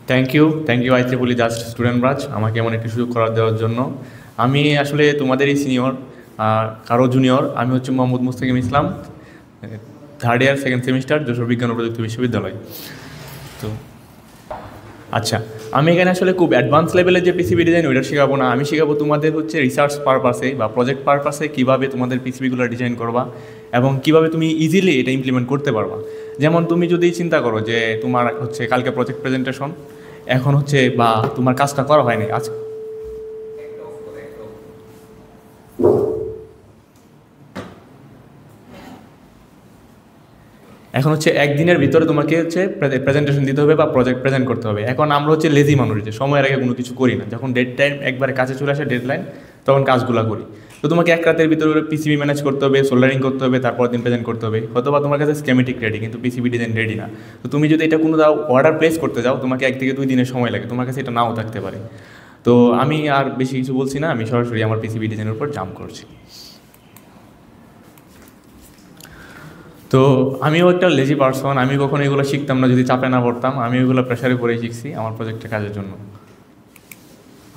Thank you I triple E just student branch আমাকে এমন একটি সুযোগ করার দেওয়ার জন্য। আমি আসলে তোমাদেরই সিনিয়র, কারো জুনিয়র। আমি হচ্ছে Mohammad Mustakim Islam, third year second semester, Jashore বিজ্ঞান ও প্রযুক্তি বিশ্ববিদ্যালয়। তো আচ্ছা, আমি এখানে আসলে খুব অ্যাডভান্স লেভেলের যে পিসিবি ডিজাইন ওইটা শেখাবো না। আমি শেখাবো তোমাদের হচ্ছে রিসার্চ পারপাসে বা প্রজেক্ট পারপাসে কীভাবে তোমাদের পিসিবিগুলো ডিজাইন করবা এবং কীভাবে তুমি ইজিলি এটা ইমপ্লিমেন্ট করতে পারবা। যেমন তুমি যদি চিন্তা করো যে তোমার হচ্ছে কালকে প্রজেক্ট প্রেজেন্টেশন, এখন হচ্ছে বা তোমার কাজটা করা হয়নি আজ, এখন হচ্ছে একদিনের ভিতরে তোমাকে হচ্ছে প্রেজেন্টেশন দিতে হবে বা প্রজেক্ট প্রেজেন্ট করতে হবে। এখন আমরা হচ্ছে লেজি মানুষ, যে সময়ের আগে কোনো কিছু করি না। যখন ডেড টাইম একবারে কাছে চলে আসে, ডেডলাইন, তখন কাজগুলো করি। তো তোমাকে এক রাতের ভিতরে পিসিবি ম্যানেজ করতে হবে, সোল্ডারিং করতে হবে, তারপর দিন প্রেজেন্ট করতে হবে। হয়তো বা তোমার কাছে স্কেমেটিক রেডি কিন্তু পিসিবি ডিজাইন রেডি না। তো তুমি যদি এটা কোনো দাও অর্ডার প্লেস করতে যাও, তোমাকে 1 থেকে 2 দিনের সময় লাগে, তোমার কাছে এটা নাও থাকতে পারে। তো আমি আর বেশি কিছু বলছি না, আমি সরাসরি আমার পিসিবি ডিজাইনের উপর জাম্প করছি। তো আমিও একটা লেজি পারসন, আমি কখনো এগুলো শিখতাম না যদি চাপে না পড়তাম। আমি ওইগুলো প্রেশারে পড়েই শিখছি আমার প্রজেক্টের কাজের জন্য।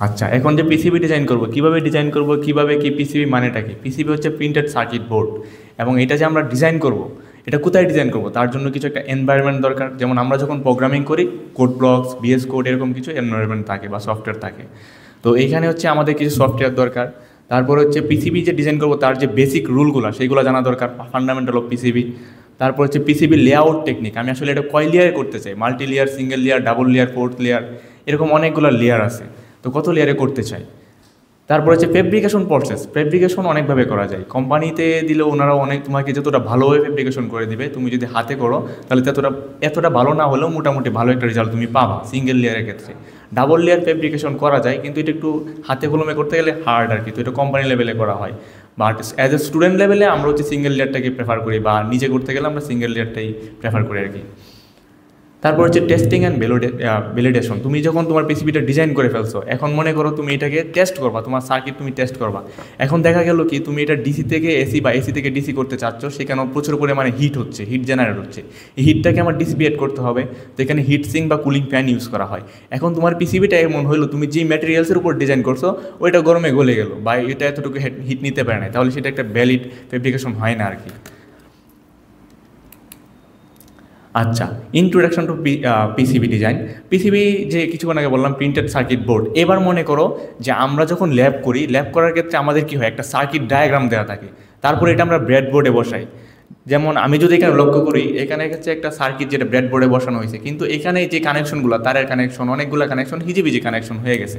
আচ্ছা, এখন যে পিসিবি ডিজাইন করব, কিভাবে ডিজাইন করব, কিভাবে কি পিসিবি মানেটা কি? পিসিবি হচ্ছে প্রিন্টেড সার্কিট বোর্ড, এবং এটা যে আমরা ডিজাইন করব, এটা কোথায় ডিজাইন করব তার জন্য কিছু একটা এনভায়রনমেন্ট দরকার। যেমন আমরা যখন প্রোগ্রামিং করি, কোড ব্লকস, বিএস কোড, এরকম কিছু এনভায়রনমেন্ট থাকে বা সফটওয়্যার থাকে। তো এইখানে হচ্ছে আমাদের কিছু সফটওয়্যার দরকার। তারপর হচ্ছে পিসিবি যে ডিজাইন করব তার যে বেসিক রুলগুলো সেইগুলো জানা দরকার, ফান্ডামেন্টাল অফ পিসিবি। তারপর হচ্ছে পিসিবি লেআউট টেকনিক, আমি আসলে এটা কয় লেয়ারে করতে চাই, multi layer, single layer, double layer, fourth layer, এরকম অনেকগুলো লেয়ার আছে। তো কত লেয়ারে করতে চাই। তারপর হচ্ছে ফেব্রিকেশন প্রসেস, ফেব্রিকেশন অনেকভাবে করা যায়। কোম্পানিতে দিলে ওনারা অনেক তোমাকে যতটা ভালোভাবে ফেব্রিকেশন করে দিবে, তুমি যদি হাতে করো তাহলে এতটা ভালো না হলেও মোটামুটি ভালো একটা রেজাল্ট তুমি পাবা সিঙ্গেল লেয়ারের ক্ষেত্রে। ডাবল লেয়ার ফেব্রিকেশন করা যায়, কিন্তু এটা একটু হাতে কলমে করতে গেলে হার্ড আর কি। তো এটা কোম্পানি লেভেলে করা হয়, বাট অ্যাজ এ স্টুডেন্ট লেভেলে আমরা হচ্ছে সিঙ্গেল লেয়ারটাকে প্রেফার করি, বা নিজে করতে গেলে আমরা সিঙ্গেল লেয়ারটাই প্রেফার করি আর কি। তারপর হচ্ছে টেস্টিং অ্যান্ড ভ্যালিডেশন। তুমি যখন তোমার পিসিবিটা ডিজাইন করে ফেলছো, এখন মনে করো তুমি এটাকে টেস্ট করবা, তোমার সার্কিট তুমি টেস্ট করবা। এখন দেখা গেল কি তুমি এটা ডিসি থেকে এসি বা এসি থেকে ডিসি করতে চাচ্ছ, সেখানেও প্রচুর পরিমাণে হিট হচ্ছে, হিট জেনারেট হচ্ছে। এই হিটটাকে আমার ডিসিপিয়েট করতে হবে। তো এখানে হিট সিঙ্ক বা কুলিং ফ্যান ইউজ করা হয়। এখন তোমার পিসিবিটা এমন হলো, তুমি যে ম্যাটেরিয়ালসের উপর ডিজাইন করছো ওইটা গরমে গলে গেলো, বা এটা এতটুকু হিট নিতে পারে না, তাহলে সেটা একটা ভ্যালিড ফেব্রিকেশন হয় না আর কি। আচ্ছা, introduction to PCB design. PCB যে কিছুক্ষণ আগে বললাম প্রিন্টেড সার্কিট বোর্ড। এবার মনে করো যে আমরা যখন ল্যাব করি, ল্যাব করার ক্ষেত্রে আমাদের কী হয়, একটা সার্কিট ডায়াগ্রাম দেওয়া থাকে, তারপরে এটা আমরা ব্রেড বোর্ডে বসাই। যেমন আমি যদি এখানে লক্ষ্য করি, এখানে হচ্ছে একটা সার্কিট যেটা ব্রেড বোর্ডে বসানো হয়েছে, কিন্তু এখানে যে কানেকশনগুলো, তারের কানেকশন, অনেকগুলো কানেকশন হিজিবিজি কানেকশন হয়ে গেছে।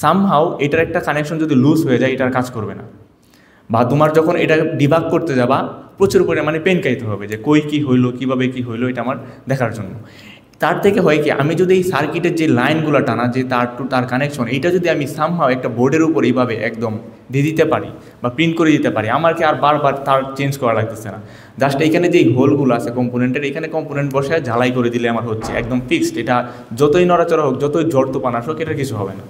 সামহাও এটার একটা কানেকশন যদি লুজ হয়ে যায়, এটার কাজ করবে না। বা তোমার যখন এটা ডিবাগ করতে যাবা, প্রচুর পরিমাণে পেন খাইতে হবে যে কই কী হইলো, কীভাবে কী হইলো, এটা আমার দেখার জন্য। তার থেকে হয় কি, আমি যদি এই সার্কিটের যে লাইনগুলো টানা, যে তার টু তার কানেকশন, এটা যদি আমি সামহাও একটা বোর্ডের উপর এইভাবে একদম দিয়ে দিতে পারি বা প্রিন্ট করে দিতে পারি, আমার কি আর বারবার তার চেঞ্জ করা লাগতেছে না। জাস্ট এখানে যেই হোলগুলো আছে কম্পোনেন্টের, এখানে কম্পোনেন্ট বসে ঝালাই করে দিলে আমার হচ্ছে একদম ফিক্সড। এটা যতই নড়াচড়া হোক, যতই জোর তুফান আসুক, এটার কিছু হবে না।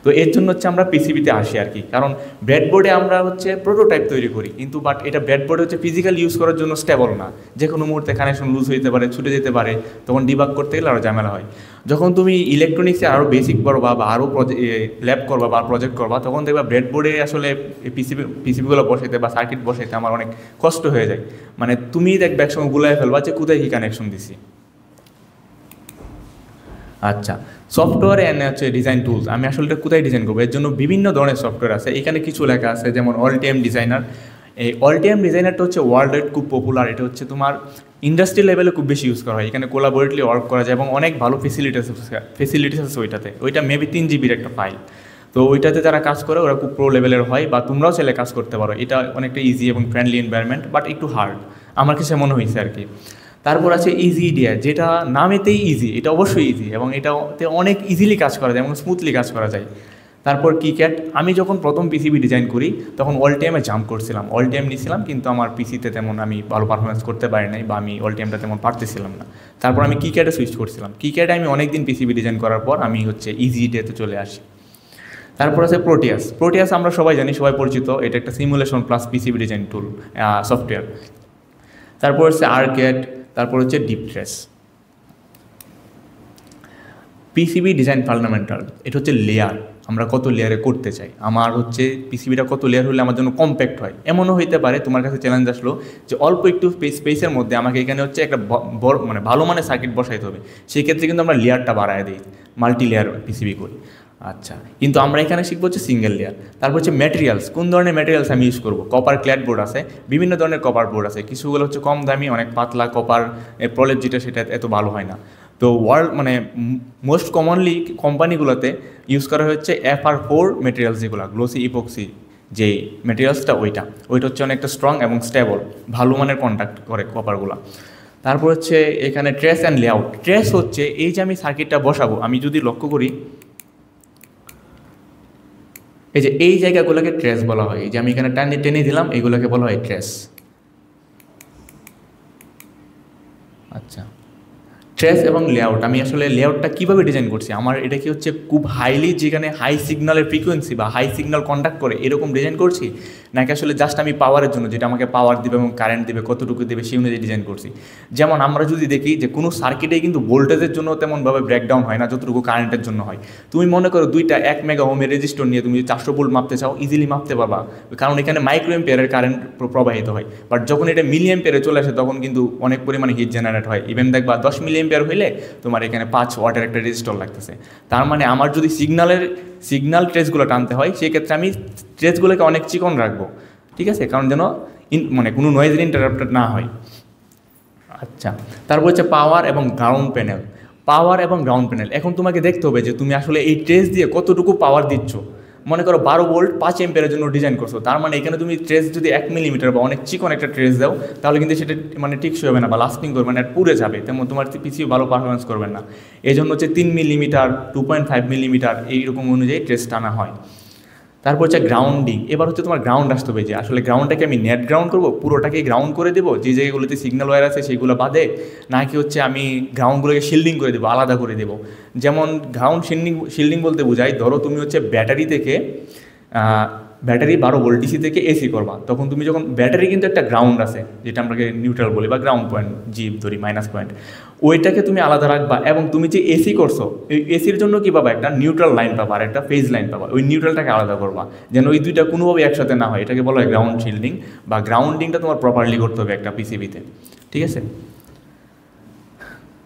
তো এর জন্য হচ্ছে আমরা পিসিবিতে আসি আর কি। কারণ ব্রেডবোর্ডে আমরা হচ্ছে প্রোটোটাইপ তৈরি করি, কিন্তু বাট এটা ব্রেডবোর্ডে হচ্ছে ফিজিক্যাল ইউজ করার জন্য স্টেবল না। যে কোনো মুহূর্তে কানেকশন লুজ হইতে পারে, ছুটে যেতে পারে, তখন ডিবাগ করতে গেলে আরও ঝামেলা হয়। যখন তুমি ইলেকট্রনিক্সে আরও বেসিক করবা বা আরও ল্যাব করবা বা প্রজেক্ট করবা, তখন দেখবা ব্রেডবোর্ডে আসলে পিসিবিগুলো বসাইতে বা সার্কিট বসাইতে আমার অনেক কষ্ট হয়ে যায়। মানে তুমি দেখবে একসঙ্গে গুলাই ফেলবা যে কোথায় কী কানেকশন দিছি। আচ্ছা, সফটওয়্যার অ্যান্ড হচ্ছে ডিজাইন টুলস। আমি আসলে এটা কোথায় ডিজাইন করবো, এর জন্য বিভিন্ন ধরনের সফটওয়্যার আছে। এখানে কিছু লেখা আছে, যেমন অলটিএম ডিজাইনার। এই অলটিএম ডিজাইনারটা হচ্ছে ওয়ার্ল্ড ওয়াইড খুব পপুলার। এটা হচ্ছে তোমার ইন্ডাস্ট্রি লেভেলে খুব বেশি ইউজ করা হয়। এখানে কোলাবোরেটলি ওয়ার্ক করা যায় এবং অনেক ভালো ফেসিলিটিস আছে ওইটাতে। ওইটা মেবি 3 জিবির একটা ফাইল। তো ওইটাতে যারা কাজ করে ওরা খুব প্রো লেভেলের হয়, বা তোমরাও চাইলে কাজ করতে পারো। এটা অনেকটা ইজি এবং ফ্রেন্ডলি এনভায়রনমেন্ট, বাট একটু হার্ড আমার কাছে মনে হয়েছে আর কি। তারপর আছে ইজি ইডিয়া, যেটা নামেতেই ইজি, এটা অবশ্যই ইজি এবং এটাতে অনেক ইজিলি কাজ করা যায় এবং স্মুথলি কাজ করা যায়। তারপর কিক্যাট। আমি যখন প্রথম পিসিবি ডিজাইন করি তখন অলটিএমে জাম্প করছিলাম, অলটিএম নিয়েছিলাম, কিন্তু আমার পিসিতে তেমন আমি ভালো পারফরমেন্স করতে পারি নাই, বা আমি অলটিএমটা তেমন পারতেছিলাম না। তারপর আমি কিক্যাটে সুইচ করছিলাম। কিক্যাটে আমি অনেক দিন পিসিবি ডিজাইন করার পর আমি হচ্ছে ইজি ইডিয়াতে চলে আসি। তারপর আছে প্রোটিয়াস। প্রোটিয়াস আমরা সবাই জানি, সবাই পরিচিত। এটা একটা সিমুলেশন প্লাস পিসিবি ডিজাইন টুল সফটওয়্যার। তারপর হচ্ছে আর্কেড, তারপর হচ্ছে deep trace. PCB design fundamental, এটা হচ্ছে লেয়ার, আমরা কত লেয়ারে করতে চাই। আমার হচ্ছে পিসিবিটা কত লেয়ার হলে আমার জন্য কম্প্যাক্ট হয়। এমনও হইতে পারে তোমার কাছে চ্যালেঞ্জ আসলো যে অল্প একটু স্পেসের মধ্যে আমাকে এখানে হচ্ছে একটা বড় মানে ভালো মানের সার্কিট বসাইতে হবে, সেই ক্ষেত্রে কিন্তু আমরা লেয়ারটা বাড়ায় দিই, মাল্টি লেয়ার পিসিবি করি। আচ্ছা, কিন্তু আমরা এখানে শিখবো হচ্ছে সিঙ্গেল লেয়ার। তারপর হচ্ছে ম্যাটেরিয়ালস, কোন ধরনের ম্যাটেরিয়ালস আমি ইউজ করবো। কপার ক্ল্যাড বোর্ড আছে, বিভিন্ন ধরনের কপার বোর্ড আছে, কিছুগুলো হচ্ছে কম দামি, অনেক পাতলা কপার প্রলেপ, যেটা সেটা এত ভালো হয় না। তো ওয়ার্ল্ড মানে মোস্ট কমনলি কোম্পানিগুলোতে ইউজ করা হচ্ছে FR4 মেটেরিয়ালস, যেগুলো গ্লোসি ইপক্সি যে মেটেরিয়ালসটা, ওইটা হচ্ছে অনেকটা স্ট্রং এবং স্টেবল, ভালো মানের কন্ট্যাক্ট করে কপারগুলো। তারপর হচ্ছে এখানে ট্রেস অ্যান্ড লেআউট। ট্রেস হচ্ছে এই যে আমি সার্কিটটা বসাবো, আমি যদি লক্ষ্য করি এই যে এই জায়গাগুলোকে ট্রেস বলা হয়, এই যে আমি এখানে টেনে দিলাম, এইগুলোকে বলা হয় ট্রেস। আচ্ছা, ট্রেস এবং লেআউট, আমি আসলে লেআউটটা কীভাবে ডিজাইন করছি, আমার এটা কি হচ্ছে খুব হাইলি যেখানে হাই সিগন্যালের ফ্রিকোয়েন্সি বা হাই সিগন্যাল কন্ডাক্ট করে এরকম ডিজাইন করছি, নাকি আসলে জাস্ট আমি পাওয়ারের জন্য, যেটা আমাকে পাওয়ার দেবে এবং কারেন্ট দেবে কতটুকু দেবে সেই অনুযায়ী ডিজাইন করছি। যেমন আমরা যদি দেখি যে কোনো সার্কিটেই কিন্তু ভোল্টেজের জন্য তেমনভাবে ব্রেকডাউন হয় না যতটুকু কারেন্টের জন্য হয়। তুমি মনে করো 2টা 1 মেগা ওহমের রেজিস্টর নিয়ে তুমি 400 ভোল্ট মাপতে চাও, ইজিলি মাপতে পারবা, কারণ এখানে মাইক্রো এম্পিয়ারের কারেন্ট প্রবাহিত হয়। বাট যখন এটা মিলি এম্পিয়ারে চলে আসে তখন কিন্তু অনেক পরিমাণে হিট জেনারেট হয়। ইভেন দেখবা 10 মিলি এম্পিয়ার হইলে তোমার এখানে 5 ওয়াটের একটা রেজিস্টর লাগতেছে। তার মানে আমার যদি সিগন্যাল ট্রেসগুলো টানতে হয়, সেক্ষেত্রে আমি ট্রেসগুলোকে অনেক চিকন রাখবো, ঠিক আছে, কারণ যেন মানে কোনো নয়েজের ইন্টারাপ্টেড না হয়। আচ্ছা, তারপর হচ্ছে পাওয়ার এবং গ্রাউন্ড প্যানেল। পাওয়ার এবং গ্রাউন্ড প্যানেল, এখন তোমাকে দেখতে হবে যে তুমি আসলে এই ট্রেস দিয়ে কতটুকু পাওয়ার দিচ্ছ। মনে করো 12 ভোল্ট 5 এম্পিয়ারের জন্য ডিজাইন করছো, তার মানে এখানে তুমি ট্রেস যদি 1 মিলিমিটার বা অনেক চিকন একটা ট্রেস দাও, তাহলে কিন্তু সেটা মানে টিকসই হবে না বা লাস্টিং করবে না, পুড়ে যাবে, তেমন তোমার পিছিয়ে ভালো পারফরমেন্স করবে না। এই জন্য হচ্ছে 3 মিলিমিটার 2.5 মিলিমিটার এইরকম অনুযায়ী ট্রেস টানা হয়। তারপর হচ্ছে গ্রাউন্ডিং। এবার হচ্ছে তোমার গ্রাউন্ড আসতে হবে, যে আসলে গ্রাউন্ডটাকে আমি নেট গ্রাউন্ড করবো, পুরোটাকে গ্রাউন্ড করে দেবো যে জায়গাগুলোতে সিগন্যাল ওয়্যার আছে সেইগুলো বাদে, নাকি হচ্ছে আমি গ্রাউন্ডগুলোকে শিল্ডিং করে দেবো, আলাদা করে দেবো। যেমন গ্রাউন্ড শিল্ডিং বলতে বোঝায়, ধরো তুমি হচ্ছে ব্যাটারি 12 ভোল্ট ডিসি থেকে এসি করবা, তখন তুমি যখন ব্যাটারি কিন্তু একটা গ্রাউন্ড আছে যেটা আমরা নিউট্রাল বলি বা গ্রাউন্ড পয়েন্ট জিপ ধরি মাইনাস পয়েন্ট, ওইটাকে তুমি আলাদা রাখবা। এবং তুমি যে এসি করছো, ওই এসির জন্য কী পাবা, একটা নিউট্রাল লাইন পাবা আর একটা ফেজ লাইন পাবা, ওই নিউট্রালটাকে আলাদা করবা যেন ওই দুইটা কোনোভাবে একসাথে না হয়। এটাকে বলা হয় গ্রাউন্ড শিল্ডিং বা গ্রাউন্ডিংটা তোমার প্রপারলি করতে হবে একটা পিসিবিতে, ঠিক আছে।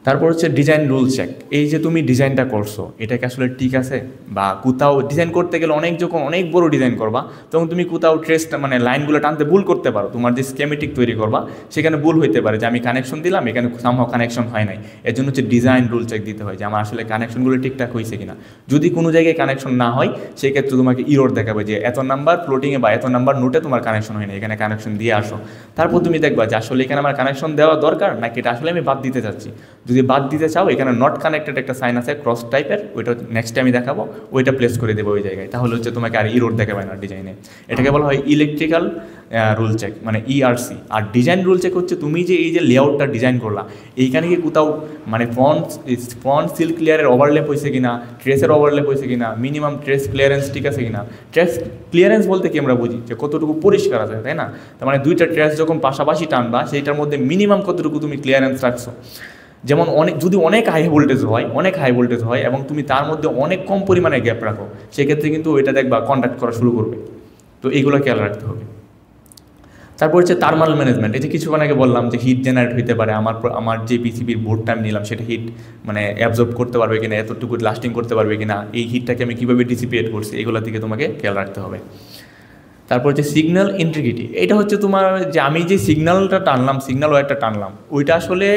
তারপর হচ্ছে ডিজাইন রুল চেক। এই যে তুমি ডিজাইনটা করছো এটাকে আসলে ঠিক আছে, বা কোথাও ডিজাইন করতে গেলে যখন অনেক বড় ডিজাইন করবা, তখন তুমি কোথাও ট্রেসটা মানে লাইনগুলো টানতে ভুল করতে পারো। তোমার যে স্কেমেটিক তৈরি করবা সেখানে ভুল হইতে পারে, যে আমি কানেকশন দিলাম এখানে সামহাও কানেকশন হয় নাই, এর জন্য হচ্ছে ডিজাইন রুল চেক দিতে হয় যে আমার আসলে কানেকশনগুলো ঠিকঠাক হয়েছে কিনা। যদি কোনো জায়গায় কানেকশন না হয় সেক্ষেত্রে তোমাকে ইরোর দেখাবে যে এত নাম্বার ফ্লোটিংয়ে বা এত নাম্বার নোটে তোমার কানেকশন হয় না, এখানে কানেকশন দিয়ে আসো। তারপর তুমি দেখবা যে আসলে এখানে আমার কানেকশন দেওয়া দরকার নাকি এটা আসলে আমি বাদ দিতে চাচ্ছি। যদি বাদ দিতে চাও, এখানে নট কানেক্টেড একটা সাইন আছে ক্রস টাইপের, ওইটা নেক্সট আমি দেখাবো, ওইটা প্লেস করে দেবো ওই জায়গায়, তাহলে হচ্ছে তোমাকে আর ইরোর দেখাবে না ডিজাইনে। এটাকে বলা হয় ইলেকট্রিক্যাল রুল চেক মানে ERC। আর ডিজাইন রুল চেক হচ্ছে তুমি যে এই যে লেআউটটা ডিজাইন করলা, এইখানে কি কোথাও মানে ফ্রন্ট সিল ক্লিয়ারের ওভারল্যাপ হয়েছে কিনা, ট্রেসের ওভারল্যাপ হয়েছে কিনা, মিনিমাম ট্রেস ক্লিয়ারেন্স ঠিক আছে কিনা। ট্রেস ক্লিয়ারেন্স বলতে কি আমরা বুঝি যে কতটুকু পরিষ্কার আছে, তাই না। তার মানে দুইটা ট্রেস যখন পাশাপাশি টানবা সেইটার মধ্যে মিনিমাম কতটুকু তুমি ক্লিয়ারেন্স রাখছো। যেমন যদি অনেক হাই ভোল্টেজ হয় এবং তুমি তার মধ্যে অনেক কম পরিমাণে গ্যাপ রাখো, সেক্ষেত্রে কিন্তু ওইটা দেখবা কন্ডাক্ট করা শুরু করবে। তো এইগুলো খেয়াল রাখতে হবে। তারপর হচ্ছে থার্মাল ম্যানেজমেন্ট। এই যে কিছুক্ষণ আগে বললাম যে হিট জেনারেট হইতে পারে, আমার যে পিসিবির বোর্ডটা আমি নিলাম সেটা হিট মানে অ্যাবজর্ব করতে পারবে কিনা, এতটুকু লাস্টিং করতে পারবে কিনা, এই হিটটাকে আমি কীভাবে ডিসিপেট করছি, এগুলোর দিকে তোমাকে খেয়াল রাখতে হবে। তারপর হচ্ছে সিগন্যাল ইন্টিগ্রিটি। এটা হচ্ছে তোমার যে আমি যে সিগন্যাল ওয়্যারটা টানলাম, ওইটা আসলে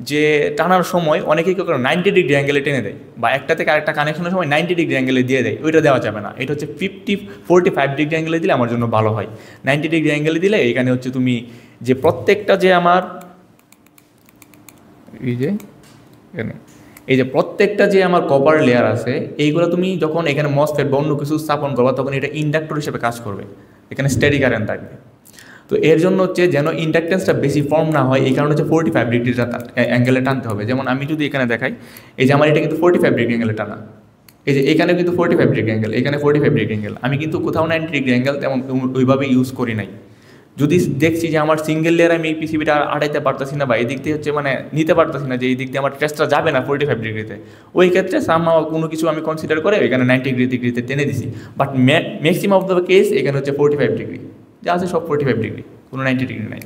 যে টানার সময় অনেকেই কেউ 90 ডিগ্রি অ্যাঙ্গেলে টেনে দেয়, বা একটা থেকে আরেকটা কানেকশনের সময় 90 ডিগ্রি অ্যাঙ্গেলে দিয়ে দেয়, ওইটা দেওয়া যাবে না। এটা হচ্ছে 45 ডিগ্রি অ্যাঙ্গেলে দিলে আমার জন্য ভালো হয়। 90 ডিগ্রি অ্যাঙ্গেলে দিলে এখানে হচ্ছে তুমি যে প্রত্যেকটা যে আমার এই যে প্রত্যেকটা যে আমার কপার লেয়ার আছে, এইগুলো তুমি যখন এখানে মসফেট বা অন্য কিছু স্থাপন করবা, তখন এটা ইন্ডাক্টর হিসেবে কাজ করবে, এখানে স্টেডি কারেন্ট থাকবে। তো এর জন্য হচ্ছে যেন ইন্ডাকটেন্সটা বেশি ফর্ম না হয়, এই কারণে হচ্ছে 45 ডিগ্রিটা অ্যাঙ্গেলে টানতে হবে। যেমন আমি যদি এখানে দেখাই, এই যে আমার এটা কিন্তু 45 ডিগ্রি অ্যাঙ্গেলে টানা, এই যে এখানে কিন্তু 45 ডিগ্রি অ্যাঙ্গেল, এখানে 45 ডিগ্রি অ্যাঙ্গেল, আমি কিন্তু কোথাও 90 ডিগ্রি অ্যাঙ্গেল তেমন ওইভাবে ইউজ করি নাই। যদি দেখছি যে আমার সিঙ্গেল লেয়ার আমি এই পিসিবিটা আটাইতে পারতেছি না বা এই দিক দিয়ে হচ্ছে মানে নিতে পারতেছি না, যে এই দিক দিয়ে আমার টেস্টটা যাবে না 45 ডিগ্রিতে, ওই ক্ষেত্রে সামহাও কোনো কিছু আমি কনসিডার করে এখানে 90 ডিগ্রিতে টেনে দিছি। But maximum of the case এখানে হচ্ছে 45 ডিগ্রি, যা আছে সব 45 ডিগ্রি, কোনো 90 ডিগ্রি নাই।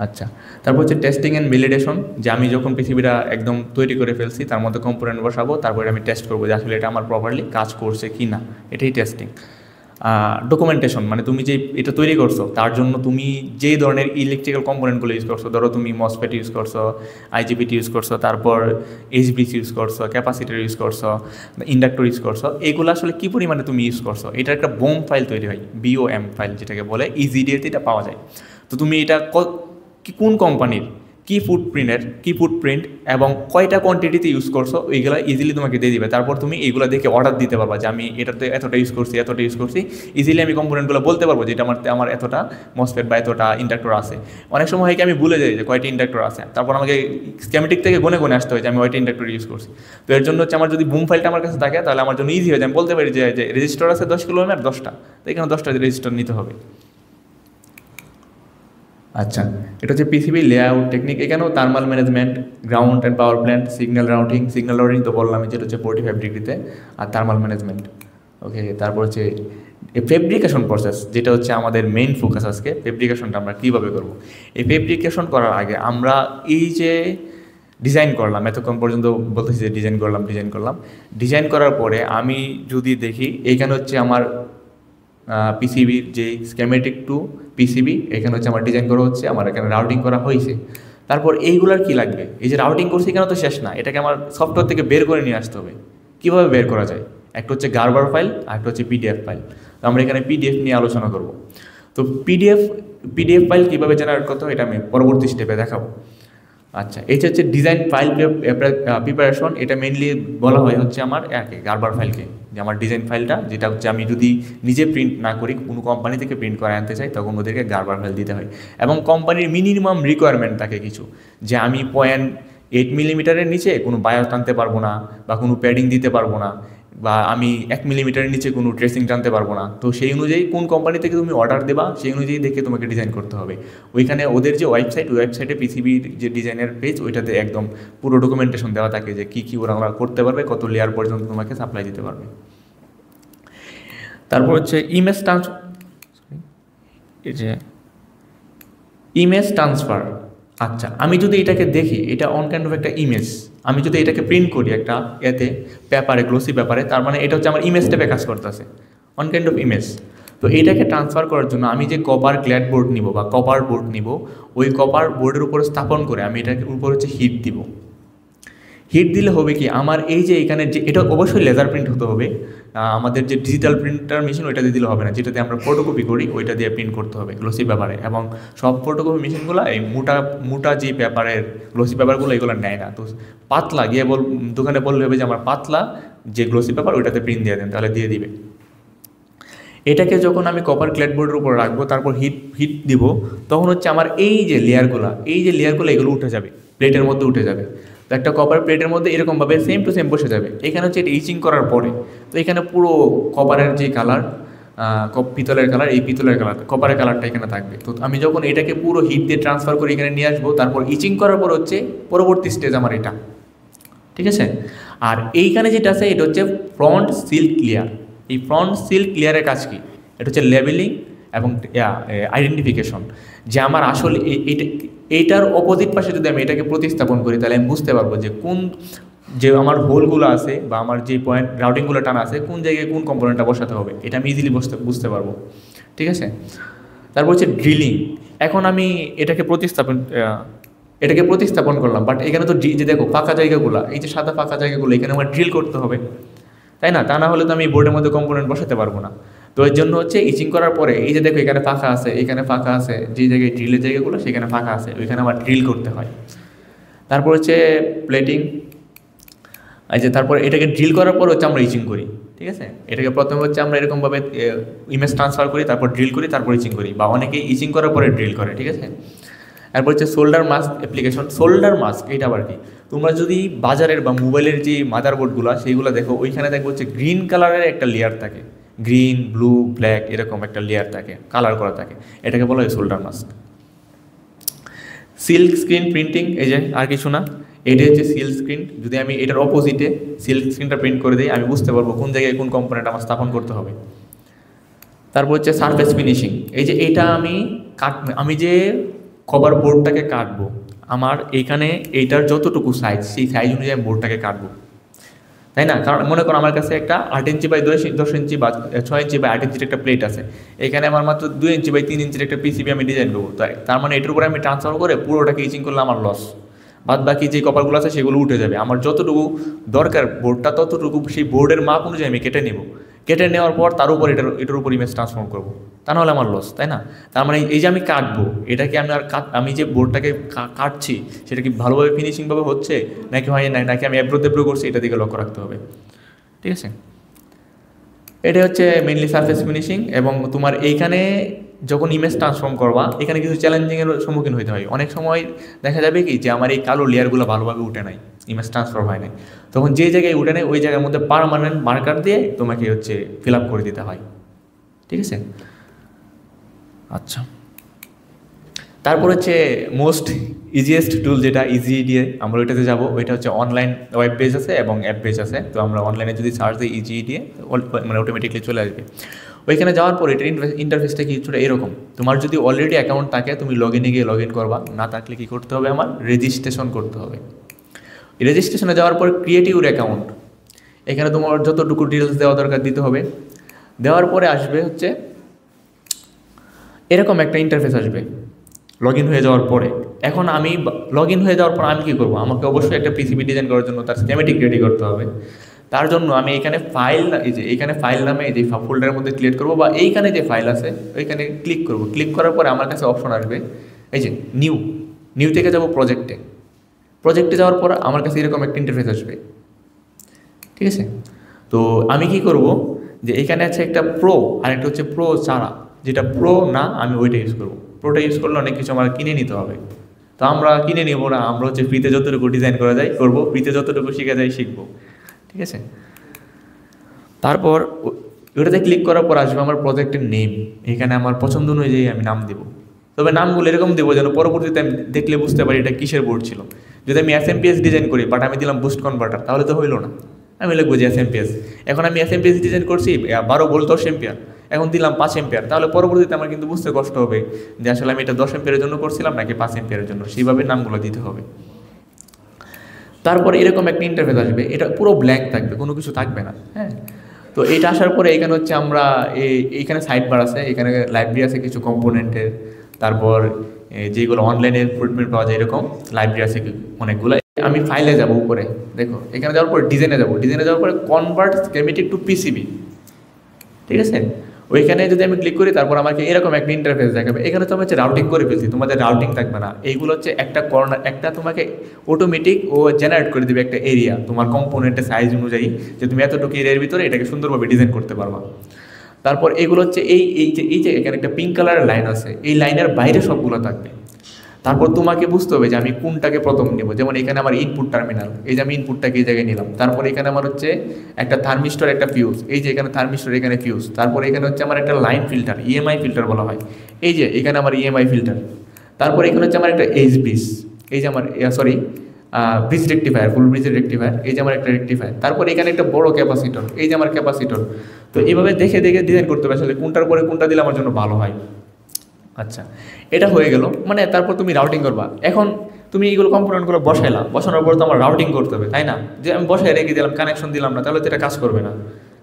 আচ্ছা, তারপর হচ্ছে টেস্টিং অ্যান্ড ভ্যালিডেশন, যে আমি যখন পৃথিবীটা একদম তৈরি করে ফেলছি তার মধ্যে কম্পোনেন্ট বসাবো, তারপরে আমি টেস্ট করবো যে আসলে এটা আমার প্রপারলি কাজ করছে কি না, এটাই টেস্টিং। ডকুমেন্টেশন, মানে তুমি যে এটা তৈরি করছো তার জন্য তুমি যেই ধরনের ইলেকট্রিক্যাল কম্পোনেন্টগুলো ইউজ করছো, ধরো তুমি মসফেট ইউজ করছো, আইজিবিটি ইউজ করছো, তারপর এইচবিসি ইউজ করছো, ক্যাপাসিটার ইউজ করছো, ইন্ডাক্টর ইউজ করছো, এগুলো আসলে কী পরিমাণে তুমি ইউজ করছো, এটার একটা বোম ফাইল তৈরি হয়, বিওএম ফাইল যেটাকে বলে, ইজিডিএতে এটা পাওয়া যায়। তো তুমি এটা কোন কোম্পানির কী ফুটপ্রিন্ট এবং কয়টা কোয়ান্টিটিতে ইউজ করছো, এইগুলো ইজিলি তোমাকে দিয়ে দিবে। তারপর তুমি এইগুলো দেখে অর্ডার দিতে পারবা যে আমি এটাতে এতটা ইউজ করছি, ইজিলি আমি কম্পোনেন্টগুলো বলতে পারবো যে এটা আমার এতটা মসফেট বা এতটা ইন্ডাক্টর আছে। অনেক সময় হয় কি আমি ভুলে যাই যে কয়টা ইন্ডাক্টর আছে, তারপর আমাকে স্ক্যামেটিক থেকে গুনে আসতে হয় যে আমি কয়টা ইন্ডাক্টর ইউজ করছি। তো এর জন্য হচ্ছে আমার যদি বুম ফাইলটা আমার কাছে থাকে তাহলে আমার জন্য ইজি হয়ে যায়, আমি বলতে পারি যে রেজিস্টার আছে 10 কিলো আর 10টা, তো এখানে 10টা রেজিস্টার নিতে হবে। আচ্ছা, এটা হচ্ছে পিসিবি লেআউট টেকনিক। এখানেও thermal management, ground and power plant, signal routing তো বললাম যেটা হচ্ছে 45 ডিগ্রিতে, আর থার্মাল ম্যানেজমেন্ট। ওকে, তারপর হচ্ছে ফেব্রিকেশন প্রসেস, যেটা হচ্ছে আমাদের মেইন ফোকাস আজকে। ফেব্রিকেশনটা আমরা কীভাবে করব? এই ফেব্রিকেশন করার আগে আমরা এই যে ডিজাইন করলাম, এতক্ষণ পর্যন্ত বলতেছি যে ডিজাইন করার পরে আমি যদি দেখি এইখানে হচ্ছে আমার পিসিবির যে স্কেমেটিক টু পিসিবি, এখানে হচ্ছে আমার ডিজাইন করা হচ্ছে, আমার এখানে রাউটিং করা হয়েছে। তারপর এইগুলার কি লাগবে? এই যে রাউটিং করছি এখানে তো শেষ না, এটাকে আমার সফটওয়্যার থেকে বের করে নিয়ে আসতে হবে। কীভাবে বের করা যায়? একটা হচ্ছে গার্বার ফাইল আর একটা হচ্ছে পিডিএফ ফাইল। তো আমরা এখানে পিডিএফ নিয়ে আলোচনা করব। তো পিডিএফ ফাইল কীভাবে জেনারেট করতে হয় এটা আমি পরবর্তী স্টেপে দেখাবো। আচ্ছা, এটা হচ্ছে ডিজাইন ফাইল প্রিপারেশন। এটা মেনলি বলা হয় হচ্ছে আমার গার্বার ফাইলকে, যে আমার ডিজাইন ফাইলটা, যেটা হচ্ছে আমি যদি নিজে প্রিন্ট না করি, কোনো কোম্পানি থেকে প্রিন্ট করে আনতে চাই, তখন ওদেরকে গার্বার ফাইল দিতে হয়। এবং কোম্পানির মিনিমাম রিকোয়ারমেন্ট থাকে কিছু, যে আমি 0.8 মিলিমিটারের নিচে কোনো বায়োস টানতে পারবো না, বা কোনো প্যাডিং দিতে পারবো না, বা আমি 1 মিলিমিটারের নিচে কোনো ট্রেসিং টানতে পারবো না। তো সেই অনুযায়ী কোন কোম্পানি থেকে তুমি অর্ডার দেবা, সেই অনুযায়ী দেখে তোমাকে ডিজাইন করতে হবে। ওইখানে ওদের যে ওয়েবসাইটে পিসিবির যে ডিজাইনের পেজ, ওইটাতে একদম পুরো ডকুমেন্টেশন দেওয়া থাকে যে কী ওরা করতে পারবে, কত লেয়ার পর্যন্ত তোমাকে সাপ্লাই দিতে পারবে। তারপর হচ্ছে ইমেজ ট্রান্সফার। আচ্ছা, আমি যদি এটাকে দেখি, এটা অন কাইন্ড অফ একটা ইমেজ, আমি যদি এটাকে প্রিন্ট করি একটা পেপারে, গ্লোসি পেপারে, তার মানে এটা হচ্ছে আমার ইমেজ টাইপে কাজ করতেছে, অন কাইন্ড অফ ইমেজ। তো এইটাকে ট্রান্সফার করার জন্য আমি যে কপার ক্ল্যাড বোর্ড নিব বা কপার বোর্ড নিব, ওই কপার বোর্ডের উপরে স্থাপন করে আমি এটাকে উপর হচ্ছে হিট দিব। হিট দিলে হবে কি, আমার এই যে এখানে যে, এটা অবশ্যই লেজার প্রিন্ট হতে হবে, আমাদের যে ডিজিটাল প্রিন্টার মেশিন ওইটা দিয়ে দিলে হবে না, যেটাতে আমরা ফটোকপি করি ওইটা দিয়ে প্রিন্ট করতে হবে গ্লোসি পেপারে। এবং সব ফটোকপি মেশিনগুলো এই মোটা যে পেপারের গ্লোসি পেপারগুলো এগুলো নেয় না। তো পাতলা গিয়ে দোকানে বললে হবে যে আমার পাতলা যে গ্লোসি পেপার ওইটাতে প্রিন্ট দিয়ে দেন, তাহলে দিয়ে দিবে। এটাকে যখন আমি কপার ক্ল্যাডবোর্ডের উপর রাখবো, তারপর হিট দিব, তখন হচ্ছে আমার এই যে লেয়ারগুলো এগুলো উঠে যাবে, প্লেটের মধ্যে উঠে যাবে। তো একটা কপার প্লেটের মধ্যে এরকমভাবে সেম টু সেম বসে যাবে। এখানে হচ্ছে এটা ইচিং করার পরে, তো এখানে পুরো কপারের যে কালার, পিতলের কালার, এই পিতলের কালার, কপারের কালারটা এখানে থাকবে। তো আমি যখন এটাকে পুরো হিট দিয়ে ট্রান্সফার করে এখানে নিয়ে আসবো, তারপর ইচিং করার পর হচ্ছে পরবর্তী স্টেজ আমার এটা, ঠিক আছে। আর এইখানে যেটা আছে এটা হচ্ছে ফ্রন্ট সিল ক্লিয়ার। এই ফ্রন্ট সিল ক্লিয়ারের কাজ কি? এটা হচ্ছে লেবেলিং এবং আইডেন্টিফিকেশন, যে আমার আসলে এইটার অপোজিট পাশে যদি আমি এটাকে প্রতিস্থাপন করি, তাহলে আমি বুঝতে পারবো যে আমার হোলগুলো আছে বা আমার যে পয়েন্ট রাউটিংগুলো টানা আছে, কোন জায়গায় কোন কম্পোনেন্টটা বসাতে হবে, এটা আমি ইজিলি বুঝতে পারবো, ঠিক আছে। তারপর হচ্ছে ড্রিলিং। এখন আমি এটাকে প্রতিস্থাপন করলাম, বাট এখানে তো যে দেখো ফাঁকা জায়গাগুলো, এই যে সাদা ফাঁকা জায়গাগুলো, এখানে আমার ড্রিল করতে হবে, তাই না? তা না হলে তো আমি বোর্ডের মধ্যে কম্পোনেন্ট বসাতে পারবো না। তো এর জন্য হচ্ছে ইচিং করার পরে এই যে দেখো এখানে ফাঁকা আছে, এখানে ফাঁকা আছে, যে জায়গায় ড্রিলের জায়গাগুলো সেখানে ফাঁকা আছে, ওইখানে আমার ড্রিল করতে হয়। তারপর হচ্ছে প্লেটিং। এই যে তারপর এটাকে ড্রিল করার পর হচ্ছে আমরা ইচিং করি, ঠিক আছে। এটাকে প্রথমে হচ্ছে আমরা এরকমভাবে ইমেজ ট্রান্সফার করি, তারপর ড্রিল করি, তারপর ইচিং করি, বা অনেকে ইচিং করার পরে ড্রিল করে, ঠিক আছে। তারপর হচ্ছে solder mask application. Solder mask এটা আবার কি? তো তোমরা যদি বাজারের বা মোবাইলের যে মাদারবোর্ডগুলো সেইগুলো দেখো, ওইখানে দেখবো হচ্ছে গ্রিন কালারের একটা লেয়ার থাকে, গ্রিন, ব্লু, ব্ল্যাক এরকম একটা লেয়ার থাকে, কালার করা থাকে, এটাকে বলা হয় solder mask. Silk screen printing, এই যে আর কিছু না, এটা হচ্ছে সিল্ক স্ক্রিন। যদি আমি এটার অপোজিটে সিল্ক স্ক্রিনটা প্রিন্ট করে দিই, আমি বুঝতে পারবো কোন জায়গায় কোন কম্পোনেন্ট আমার স্থাপন করতে হবে। তারপর হচ্ছে সারফেস ফিনিশিং, এই যে এটা আমি যে কভার বোর্ডটাকে কাটবো, আমার এইখানে এইটার যতটুকু সাইজ, সেই সাইজ অনুযায়ী আমি বোর্ডটাকে কাটবো, তাই না? কারণ মনে করো আমার কাছে একটা 8 ইঞ্চি বাই 10 ইঞ্চি বা 6 ইঞ্চি বাই 8 ইঞ্চির একটা প্লেট আছে, এখানে আমার মাত্র 2 ইঞ্চি বাই 3 ইঞ্চির একটা পিসিবি আমি ডিজাইন করবো, তার মানে এটার উপরে আমি ট্রান্সফার করে পুরোটাকে ইচিং করলে আমার লস, বাদ বাকি যে কপারগুলো আছে সেগুলো উঠে যাবে। আমার যতটুকু দরকার বোর্ডটা, ততটুকু সেই বোর্ডের মাপ অনুযায়ী আমি কেটে নেব, কেটে নেওয়ার পর তার উপর এটার উপর ইমেজ ট্রান্সফর্ম করবো, তা নাহলে আমার লস, তাই না? তার মানে এই যে আমি কাটবো, এটাকে আমি যে বোর্ডটাকে কাটছি সেটা কি ভালোভাবে ফিনিশিংভাবে হচ্ছে নাকি হয় না, নাকি আমি এবড়ো তেবড়ো করছি, এটা দিকে লক্ষ্য রাখতে হবে, ঠিক আছে? এটা হচ্ছে মেইনলি সারফেস ফিনিশিং। এবং তোমার এইখানে যখন ইমেজ ট্রান্সফর্ম করবা, এখানে কিছু চ্যালেঞ্জিংয়ের সম্মুখীন হতে হয়। অনেক সময় দেখা যাবে কি যে আমার এই কালো লেয়ারগুলো ভালোভাবে উঠে নাই, ইমেজ ট্রান্সফার হয় নাই, তখন যে জায়গায় উঠে নেয় ওই জায়গার মধ্যে পার্মানেন্ট মার্কার দিয়ে তোমাকে হচ্ছে ফিল আপ করে দিতে হয়, ঠিক আছে? আচ্ছা, তারপর হচ্ছে মোস্ট ইজিয়েস্ট টুল, যেটা ইজি দিয়ে আমরা ওইটাতে যাবো, ওইটা হচ্ছে অনলাইন ওয়েব পেজ আছে এবং অ্যাপ পেজ আছে। তো আমরা অনলাইনে যদি সার্চ দিই ইজি দিয়ে, মানে অটোমেটিকলি চলে আসবে। ওইখানে যাওয়ার পর এটার ইন্টারফেসটা কিছুটা এরকম। তোমার যদি অলরেডি অ্যাকাউন্ট থাকে, তুমি লগ ইনে গিয়ে লগ ইন করবা, না থাকলে কী করতে হবে, আমার রেজিস্ট্রেশন করতে হবে। রেজিস্ট্রেশনে যাওয়ার পর ক্রিয়েট ইউর অ্যাকাউন্ট, এখানে তোমার যতটুকু ডিটেলস দেওয়া দরকার দিতে হবে। দেওয়ার পরে আসবে হচ্ছে এরকম একটা ইন্টারফেস আসবে লগ ইন হয়ে যাওয়ার পরে। এখন আমি লগ ইন হয়ে যাওয়ার পর আমি কী করবো, আমাকে অবশ্যই একটা পিসিবি ডিজাইন করার জন্য তার স্কেমেটিক রেডি করতে হবে। তার জন্য আমি এখানে এইখানে ফাইল নামে এই যে ফোল্ডারের মধ্যে ক্রিয়েট করবো, বা এইখানে যে ফাইল আছে ওইখানে ক্লিক করবো। ক্লিক করার পরে আমার কাছে অপশন আসবে এই যে নিউ থেকে যাবো প্রজেক্টে যাওয়ার পর আমার কাছে এরকম একটা ইন্টারফেস আসবে, ঠিক আছে? তো আমি কি করব, যে এখানে আছে একটা প্রো আর একটা হচ্ছে প্রো ছাড়া, যেটা প্রো না আমি ওইটা ইউজ করবো। প্রোটা ইউজ করলে অনেক কিছু আমার কিনে নিতে হবে, তো আমরা কিনে নিব না, আমরা হচ্ছে ফ্রিতে যতটুকু ডিজাইন করা যায় করবো, ফ্রিতে যতটুকু শেখা যায় শিখবো, ঠিক আছে? তারপর ওটাতে ক্লিক করার পর আসবে আমার প্রজেক্টের নেম, এখানে আমার পছন্দ অনুযায়ী আমি নাম দেবো। তবে নামগুলো এরকম দেবো যেন পরবর্তীতে আমি দেখলে বুঝতে পারি এটা কিসের বোর্ড ছিল। যদি আমি SMPS ডিজাইন করি বাট আমি দিলাম বুস্ট কনভার্টার, তাহলে তো হইলো না। আমি লিখবো যে SMPS, এখন আমি SMPS ডিজাইন করছি 12 ভোল্ট 10 এম্পিয়ার, এখন দিলাম 5 এম্পিয়ার, তাহলে পরবর্তীতে আমার কিন্তু বুঝতে কষ্ট হবে যে আসলে আমি এটা 10 এম্পিয়ারের জন্য করছিলাম নাকি 5 এম্পিয়ারের জন্য, সেইভাবে নামগুলো দিতে হবে। তারপরে এরকম একটা ইন্টারফেস আসবে, এটা পুরো ব্ল্যাঙ্ক থাকবে, কোনো কিছু থাকবে না, হ্যাঁ? তো এইটা আসার পরে এখানে হচ্ছে আমরা এইখানে সাইড বার আছে, এখানে লাইব্রেরি আছে কিছু কম্পোনেন্টের, তারপর যেগুলো অনলাইনে ফুটপ্রিন্ট পাওয়া যায় এরকম লাইব্রেরি আছে অনেকগুলো। আমি ফাইলে যাব উপরে, দেখো এখানে যাওয়ার পর ডিজাইনে যাওয়ার পরে কনভার্ট স্কেমেটিক টু পিসিবি, ঠিক আছে? ওইখানে যদি আমি ক্লিক করি তারপর আমাকে এরকম একটা ইন্টারফেস দেখাবে। এখানে তো আমি হচ্ছে রাউটিং করে ফেলছি, তোমাদের রাউটিং থাকবে না, এইগুলো হচ্ছে একটা কর্নার, একটা তোমাকে অটোমেটিক ও জেনারেট করে দেবে একটা এরিয়া তোমার কম্পোনেন্টের সাইজ অনুযায়ী, যে তুমি এতটুকু এরিয়ার ভিতরে এটাকে সুন্দরভাবে ডিজাইন করতে পারবা। তারপর এগুলো হচ্ছে এই যে এখানে একটা পিঙ্ক কালারের লাইন আছে, এই লাইনের বাইরে সবগুলো থাকবে। তারপর তোমাকে বুঝতে হবে যে আমি কোনটাকে প্রথম নেব। যেমন এখানে আমার ইনপুট টার্মিনাল, এই যে আমি ইনপুটটাকে এই জায়গায় নিলাম। তারপর এখানে আমার হচ্ছে একটা থার্মিস্টর, একটা ফিউজ, এই যে এখানে থার্মিস্টর, এখানে ফিউজ। তারপর এখানে হচ্ছে আমার একটা লাইন ফিল্টার, EMI ফিল্টার বলা হয়, এই যে এখানে আমার EMI ফিল্টার। তারপর এখানে হচ্ছে আমার একটা ব্রিজ, এই যে আমার ব্রিজ রেক্টিফায়ার, ফুল ব্রিজ রেক্টিফায়ার, এই যে আমার একটা রেক্টিফায়ার। তারপর এখানে একটা বড় ক্যাপাসিটর, এই যে আমার ক্যাপাসিটর। তো এইভাবে দেখে ডিজাইন করতে হবে আসলে কোনটার পরে কোনটা দিলে আমার জন্য ভালো হয়। আচ্ছা, এটা হয়ে গেল, মানে তারপর তুমি রাউটিং করবা। এখন তুমি এইগুলো কম্পোনেন্টগুলো বসানোর পর তো আমার রাউটিং করতে হবে, তাই না? যে আমি বসায় রেখে দিলাম, কানেকশন দিলাম না, তাহলে তো এটা কাজ করবে না,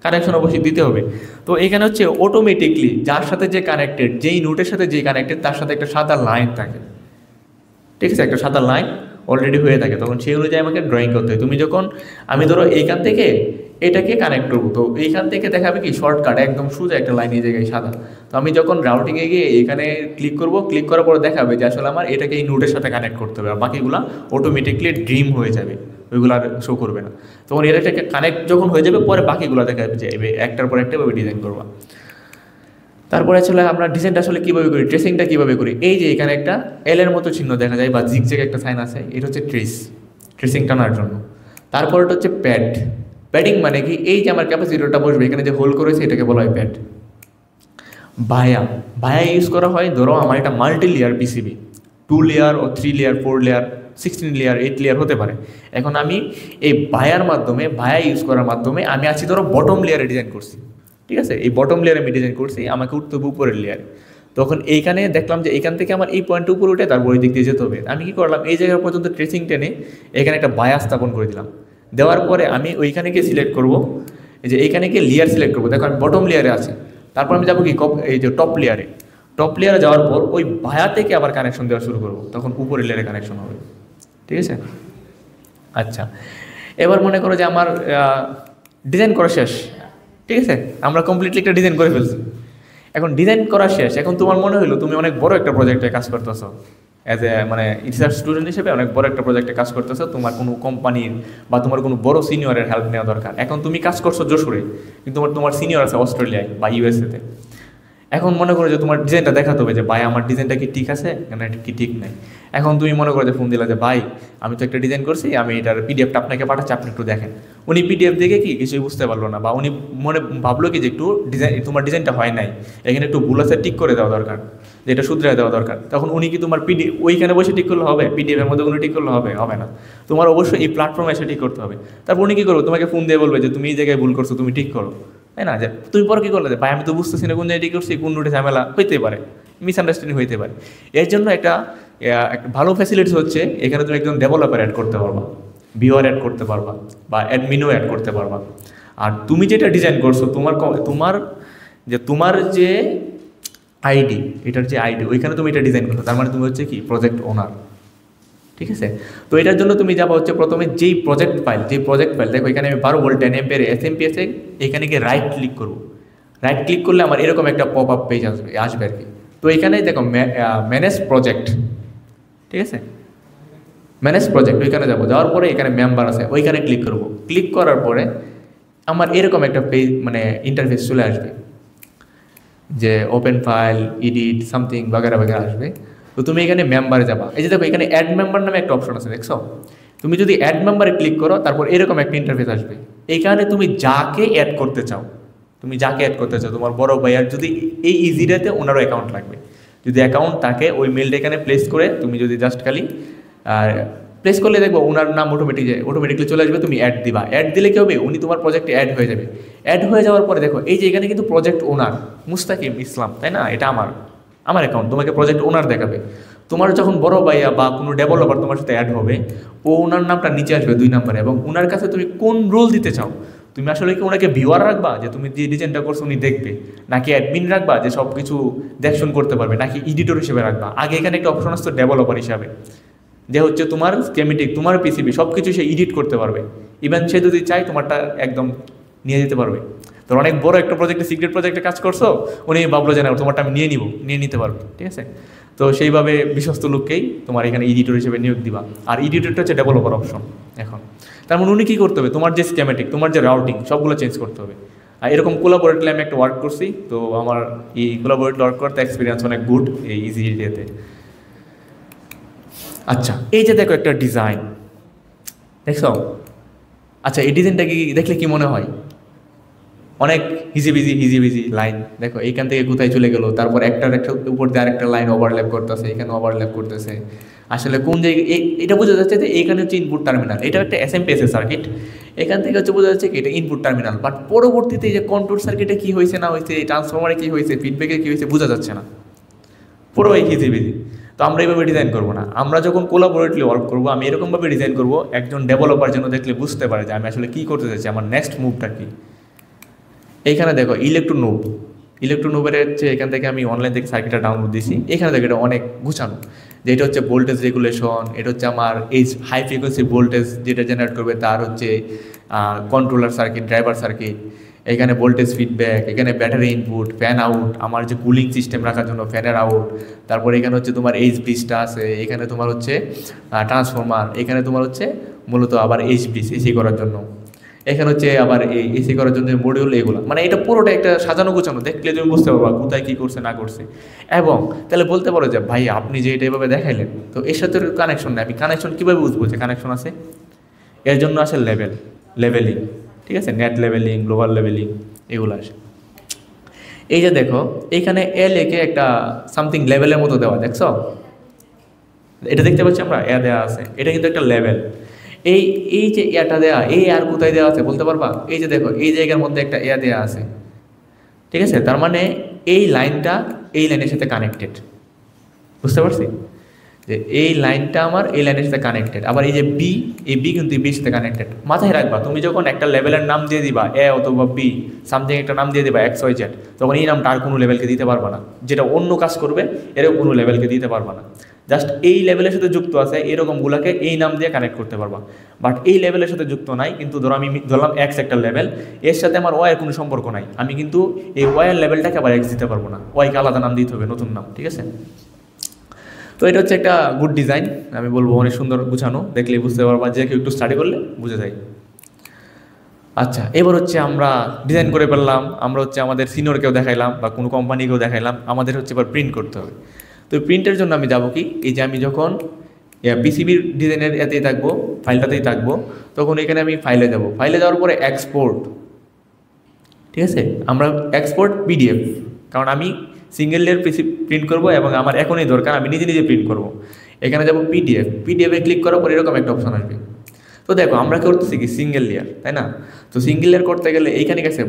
কানেকশন অবশ্যই দিতে হবে। তো এখানে হচ্ছে অটোমেটিকলি যার সাথে যে কানেক্টেড, যেই নোটের সাথে যে কানেক্টেড তার সাথে একটা সাদা লাইন থাকে, ঠিক আছে? একটা সাদা লাইন অলরেডি হয়ে থাকে, তখন সেই অনুযায়ী আমাকে ড্রয়িং করতে হয়। তুমি যখন আমি ধরো এইখান থেকে এটাকে কানেক্ট করবো, তো এইখান থেকে দেখাবে কি শর্টকাট একদম সোজা একটা লাইন এই জায়গায় সাদা। তো আমি যখন রাউটিংয়ে গিয়ে এখানে ক্লিক করব, ক্লিক করার পরে দেখাবে যে আসলে আমার এটাকে এই নোটের সাথে কানেক্ট করতে হবে, আর বাকিগুলো অটোমেটিকলি ড্রিম হয়ে যাবে, ওইগুলো আর শো করবে না। তখন এটাকে কানেক্ট যখন হয়ে যাবে পরে বাকিগুলো দেখা যাবে, একটার পর একটা ভাবে ডিজাইন করবা। তারপরে আসলে আমরা ডিজাইনটা আসলে কীভাবে করি, ট্রেসিংটা কীভাবে করি, এই যে এখানে একটা এলের মতো চিহ্ন দেখা যায় বা জিগজ্যাগ একটা সাইন আছে, এটা হচ্ছে ট্রেসিং টানার জন্য। তারপরটা হচ্ছে প্যাড। প্যাডিং মানে কি, এই যে আমার ক্যাপাসিটরটা বসবে এখানে যে হোল করেছে এটাকে বলা হয় প্যাড। ভায়া, ভায়া ইউজ করা হয়, ধরো আমার একটা মাল্টি লেয়ার পিসিবি, 2 লেয়ার ও 3 লেয়ার 4 লেয়ার 16 লেয়ার 8 লেয়ার হতে পারে। এখন আমি এই ভায়ার মাধ্যমে, ভায়া ইউজ করার মাধ্যমে আমি আছি ধরো বটম লেয়ারে ডিজাইন করছি, ঠিক আছে, এই বটম লেয়ারে আমি ডিজাইন করছি, আমাকে উঠতে হবে উপরের লেয়ারে। তখন এইখানে দেখলাম যে এইখান থেকে আমার এই পয়েন্টটা উপরে উঠে তারপর ওই দিক দিয়ে যেতে হবে। আমি কী করলাম, এই জায়গা পর্যন্ত ট্রেসিং টেনে এখানে একটা ভায়া স্থাপন করে দিলাম। দেওয়ার পরে আমি ওইখানে গিয়ে সিলেক্ট করবো, এই যে এইখানে গিয়ে লেয়ার সিলেক্ট করবো, দেখো আমি বটম লেয়ারে আছি। তারপর আমি যাবো কি এই যে টপ লেয়ারে, টপ লেয়ারে যাওয়ার পর ওই ভায়া থেকে আবার কানেকশন দেওয়া শুরু করবো, তখন উপরের লেয়ারে কানেকশন হবে, ঠিক আছে। আচ্ছা, এবার মনে করো যে আমার ডিজাইন করা শেষ, ঠিক আছে, আমরা কমপ্লিটলি একটা ডিজাইন করে ফেলছি। এখন ডিজাইন করা শেষ, এখন তোমার মনে হলো তুমি অনেক বড় একটা প্রজেক্টে কাজ করতেছো, অ্যাজ এ মানে রিসার্চ স্টুডেন্ট হিসেবে অনেক বড় একটা প্রজেক্টে কাজ করতেছো, তোমার কোনো কোম্পানির বা তোমার কোনো বড় সিনিয়রের হেল্প নেওয়া দরকার। এখন তুমি কাজ করছো যশোরে, কিন্তু তোমার সিনিয়র আছে অস্ট্রেলিয়ায় বা ইউএসএতে। এখন মনে করো যে তোমার ডিজাইনটা দেখাতে হবে যে ভাই আমার ডিজাইনটা কি ঠিক আছে না কি ঠিক নাই। এখন তুমি মনে করো যে ফোন দিলা যে ভাই আমি তো একটা ডিজাইন করছি, আমি এটার পিডিএফটা আপনাকে পাঠাচ্ছি, আপনি একটু দেখেন। উনি পিডিএফ দেখে কি কিছুই বুঝতে পারলো না, বা উনি মনে ভাবলো কি যে একটু ডিজাইন, তোমার ডিজাইনটা হয় নাই, এখানে একটু ভুল আছে, ঠিক করে দেওয়া দরকার, যেটা শুধরে দেওয়া দরকার। তখন উনি কি তোমার ওইখানে বসে ঠিক করলে হবে? পিডিএফের মধ্যে কোনো ঠিক করলে হবে? হবে না। তোমার অবশ্যই এই প্ল্যাটফর্মে এসে ঠিক করতে হবে। তারপর উনি কী করবো, তোমাকে ফোন দিয়ে বলবে যে তুমি এই জায়গায় ভুল করছো, তুমি ঠিক করো, তাই না? যে তুমি পরে কী করলে যে ভাই আমি তো বুঝতেছি না কোন জায়গায় ঠিক করছি, কোন রুটে ঝামেলা হইতে পারে, মিসআন্ডারস্ট্যান্ডিং হইতে পারে। এর জন্য একটা ভালো ফ্যাসিলিটিস হচ্ছে এখানে তুমি একজন ডেভেলপার অ্যাড করতে পারবা, ভিউয়ার অ্যাড করতে পারবা, বা অ্যাডমিনও অ্যাড করতে পারবা। আর তুমি যেটা ডিজাইন করছো, তোমার যে আইডি, এটার যে আইডি, ওইখানে তুমি এটা ডিজাইন করছো, তার মানে তুমি হচ্ছে কি প্রজেক্ট ওনার, ঠিক আছে। তো এটার জন্য তুমি যাবা হচ্ছে প্রথমে যেই প্রজেক্ট ফাইল, দেখো এখানে আমি 12 ভোল্ট 10 অ্যাম্পিয়ার এসএমপি আছে, এখানে গিয়ে রাইট ক্লিক করবো। রাইট ক্লিক করলে আমার এরকম একটা পপ আপ পেজ আসবে আর কি। তো এখানে দেখো ম্যানেজ প্রজেক্ট, ঠিক আছে, ম্যানেজ প্রজেক্ট, ওইখানে যাবো। যাওয়ার পরে এখানে মেম্বার আছে, ওইখানে ক্লিক করবো। ক্লিক করার পরে আমার এরকম একটা পেজ মানে ইন্টারফেস চলে আসবে, যে ওপেন ফাইল, এডিট সামথিং বাগেরা বাগেরা আসবে। তো তুমি এখানে মেম্বারে যাবা, এই যে দেখো এখানে অ্যাড মেম্বার নামে একটা অপশন আছে, দেখছো? তুমি যদি অ্যাড মেম্বারে ক্লিক করো, তারপর এরকম একটা ইন্টারফেস আসবে। এইখানে তুমি যাকে অ্যাড করতে চাও, তোমার বড় ভাইয়ার যদি এই ইজিডাতে ওনারও অ্যাকাউন্ট লাগবে, যদি অ্যাকাউন্ট থাকে ওই মেলটা এখানে প্লেস করে তুমি যদি জাস্ট খালি প্লেস করলে দেখবো ওনার নাম অটোমেটিকলি চলে আসবে। তুমি অ্যাড দিবা, অ্যাড দিলে কী হবে, উনি তোমার প্রজেক্টে অ্যাড হয়ে যাবে। অ্যাড হয়ে যাওয়ার পরে দেখো এই যে এখানে কিন্তু প্রজেক্ট ওনার মুস্তাকিম ইসলাম, তাই না? এটা আমার অ্যাকাউন্ট, তোমাকে প্রজেক্ট ওনার দেখাবে। তোমার যখন বড় ভাইয়া বা কোনো ডেভেলপার তোমার সাথে অ্যাড হবে, ওনার নামটা নিচে আসবে 2 নম্বরে, এবং ওনার কাছে তুমি কোন রোল দিতে চাও, তুমি আসলে কি ওনাকে ভিউয়ার রাখবা, যে তুমি যে ডিজাইনটা করছো উনি দেখবে, নাকি অ্যাডমিন রাখবা যে সব কিছু দেখশন করতে পারবে, নাকি এডিটর হিসেবে রাখবা? আগে এখানে একটা অপশন আসতো ডেভেলপার হিসাবে, যে হচ্ছে তোমার স্কেমেটিক, তোমার পিসিবি সব কিছু সে এডিট করতে পারবে, ইভেন সে যদি চায় তোমারটা একদম নিয়ে যেতে পারবে। তো অনেক বড় একটা প্রজেক্টে, সিক্রেট প্রজেক্টে কাজ করছো, উনি ভাবলো যে না তোমারটা আমি নিয়ে নিতে পারবো, ঠিক আছে। তো সেইভাবে বিশ্বস্ত লোককেই তোমার এখানে এডিটর হিসেবে নিয়োগ দিবা। আর এডিটরটা হচ্ছে ডেভেলপার অপশন। এখন তার মানে উনি কী করতে হবে, তোমার যে স্কেমেটিক, তোমার যে রাউটিং সবগুলো চেঞ্জ করতে হবে। আর এরকম কোলাবোরেটলি আমি একটা ওয়ার্ক করছি, তো আমার এই কোলাবোরেটলি ওয়ার্ক করতে এক্সপিরিয়েন্স অনেক গুড এই ইজি ইডিয়াতে। আচ্ছা, এই যে দেখো একটা ডিজাইন দেখছো, আচ্ছা এই ডিজাইনটা কি দেখলে কি মনে হয়? অনেক হিজিবিজি লাইন, দেখো এইখান থেকে কোথায় চলে গেল, তারপর একটা উপর দিয়ে আরেকটা লাইন ওভারল্যাপ করতেছে, এখানে ওভারল্যাপ করতেছে। আসলে কোন জায়গায় এটা বোঝা যাচ্ছে যে এইখানে হচ্ছে ইনপুট টার্মিনাল, এটা একটা এসএমপিএস সার্কিট, এখান থেকে হচ্ছে বোঝা যাচ্ছে কি এটা ইনপুট টার্মিনাল। বাট পরবর্তীতে যে কন্ট্রোল সার্কিটে কী হয়েছে না হয়েছে, এই ট্রান্সফরমারে কী হয়েছে, ফিডব্যাকে কী হয়েছে বোঝা যাচ্ছে না, পুরো এই হিজিবিজি। তো আমরা এইভাবে ডিজাইন করবো না, আমরা যখন কোলাবোরেটলি ওয়ার্ক করবো আমি এরকমভাবে ডিজাইন করবো একজন ডেভেলপার যেন দেখলে বুঝতে পারে যে আমি আসলে কী করতে চাইছি, আমার নেক্সট মুভটা কী। এইখানে দেখো ইলেকট্রোনোভের হচ্ছে, এখান থেকে আমি অনলাইন থেকে সার্কিটটা ডাউনলোড দিয়েছি। এখানে দেখো এটা অনেক গুছানো, যে এটা হচ্ছে ভোল্টেজ রেগুলেশন, এটা হচ্ছে আমার এই হাই ফ্রিকোয়েন্সি ভোল্টেজ যেটা জেনারেট করবে তার হচ্ছে কন্ট্রোলার সার্কিট, ড্রাইভার সার্কিট, এখানে ভোল্টেজ ফিডব্যাক, এখানে ব্যাটারি ইনপুট, ফ্যান আউট, আমার যে কুলিং সিস্টেম রাখার জন্য ফ্যানের আউট, তারপর এখানে হচ্ছে তোমার এইচব্রিজটা আছে, এখানে তোমার হচ্ছে ট্রান্সফরমার, এখানে তোমার হচ্ছে মূলত আবার এইচব্রিজ এসি করার জন্য, এখানে হচ্ছে আবার এই এসি করার জন্য মডিউল, এগুলো মানে এটা পুরোটা একটা সাজানো গোছানো, দেখলে তুমি বুঝতে পারবা কোথায় কী করছে না করছে। এবং তাহলে বলতে পারো যে ভাই আপনি যে এটা এভাবে দেখাইলেন, তো এর সাথে কানেকশন নেই, আমি কানেকশন কীভাবে বুঝবো যে কানেকশন আছে? এর জন্য আসে লেভেলিং, ঠিক আছে, নেট লেভেলিং, গ্লোবাল লেভেলিং, এগুলো আসে। এই যে দেখো এইখানে এ লেখে একটা সামথিং লেভেলের মতো দেওয়া, দেখছো এটা দেখতে পাচ্ছি আমরা, এ দেওয়া আছে, এটা কিন্তু একটা লেভেল। এই এই যে এটা দেওয়া, এই আর কোথায় দেওয়া আছে বলতে পারবা? এই যে দেখো এই জায়গার মধ্যে একটা এ দেওয়া আছে, ঠিক আছে, তার মানে এই লাইনটা এই লাইনের সাথে কানেক্টেড, বুঝতে পারছি যে এই লাইনটা আমার এই লাইনের সাথে কানেক্টেড। আবার এই যে বি, এই বি কিন্তু বির সাথে কানেক্টেড। মাথায় রাখবা তুমি যখন একটা লেভেলের নাম দিয়ে দিবা এ অথবা বি সামথিং একটা নাম দিয়ে দিবা XYZ, তখন এই নামটা আর কোনো লেভেলকে দিতে পারবা না, যেটা অন্য কাজ করবে এরকম কোনো লেভেলকে দিতে পারবা না। জাস্ট এই লেভেলের সাথে যুক্ত আছে এরকমগুলোকে এই নাম দিয়ে কানেক্ট করতে পারবা। বাট এই লেভেলের সাথে যুক্ত নাই, কিন্তু ধরো আমি ধরলাম X একটা লেভেল, এর সাথে আমার ওয়াই এর কোনো সম্পর্ক নাই, আমি কিন্তু এই ওয়াই এর লেভেলটাকে আবার X দিতে পারবো না, ওয়াইকে আলাদা নাম দিতে হবে, নতুন নাম, ঠিক আছে। তো এটা হচ্ছে একটা গুড ডিজাইন, আমি বলবো অনেক সুন্দর গুছানো, দেখলেই বুঝতে পারবা, যে কেউ একটু স্টাডি করলে বুঝে যায়। আচ্ছা, এবার হচ্ছে আমরা ডিজাইন করে ফেললাম, আমরা হচ্ছে আমাদের সিনিয়রকেও দেখাইলাম বা কোনো কোম্পানিকেও দেখাইলাম, আমাদের হচ্ছে এবার প্রিন্ট করতে হবে। তো প্রিন্টের জন্য আমি যাবো কি, এই যে আমি যখন পিসিবির ডিজাইনের এতেই থাকবো, ফাইলটাতেই থাকবো, তখন এখানে আমি ফাইলে যাব, ফাইলে যাওয়ার পরে এক্সপোর্ট, ঠিক আছে, আমরা এক্সপোর্ট PDF, কারণ আমি সিঙ্গেল লেয়ার পিসি প্রিন্ট করবো এবং আমার এখনই দরকার, আমি নিজে নিজে প্রিন্ট করবো। এখানে যাব পিডিএফে ক্লিক করার পর এরকম একটা অপশন আসবে। তো দেখো আমরা করতেছি কি সিঙ্গেল লেয়ার, তাই না? তো সিঙ্গেল লেয়ার করতে গেলে এইখানে গেছে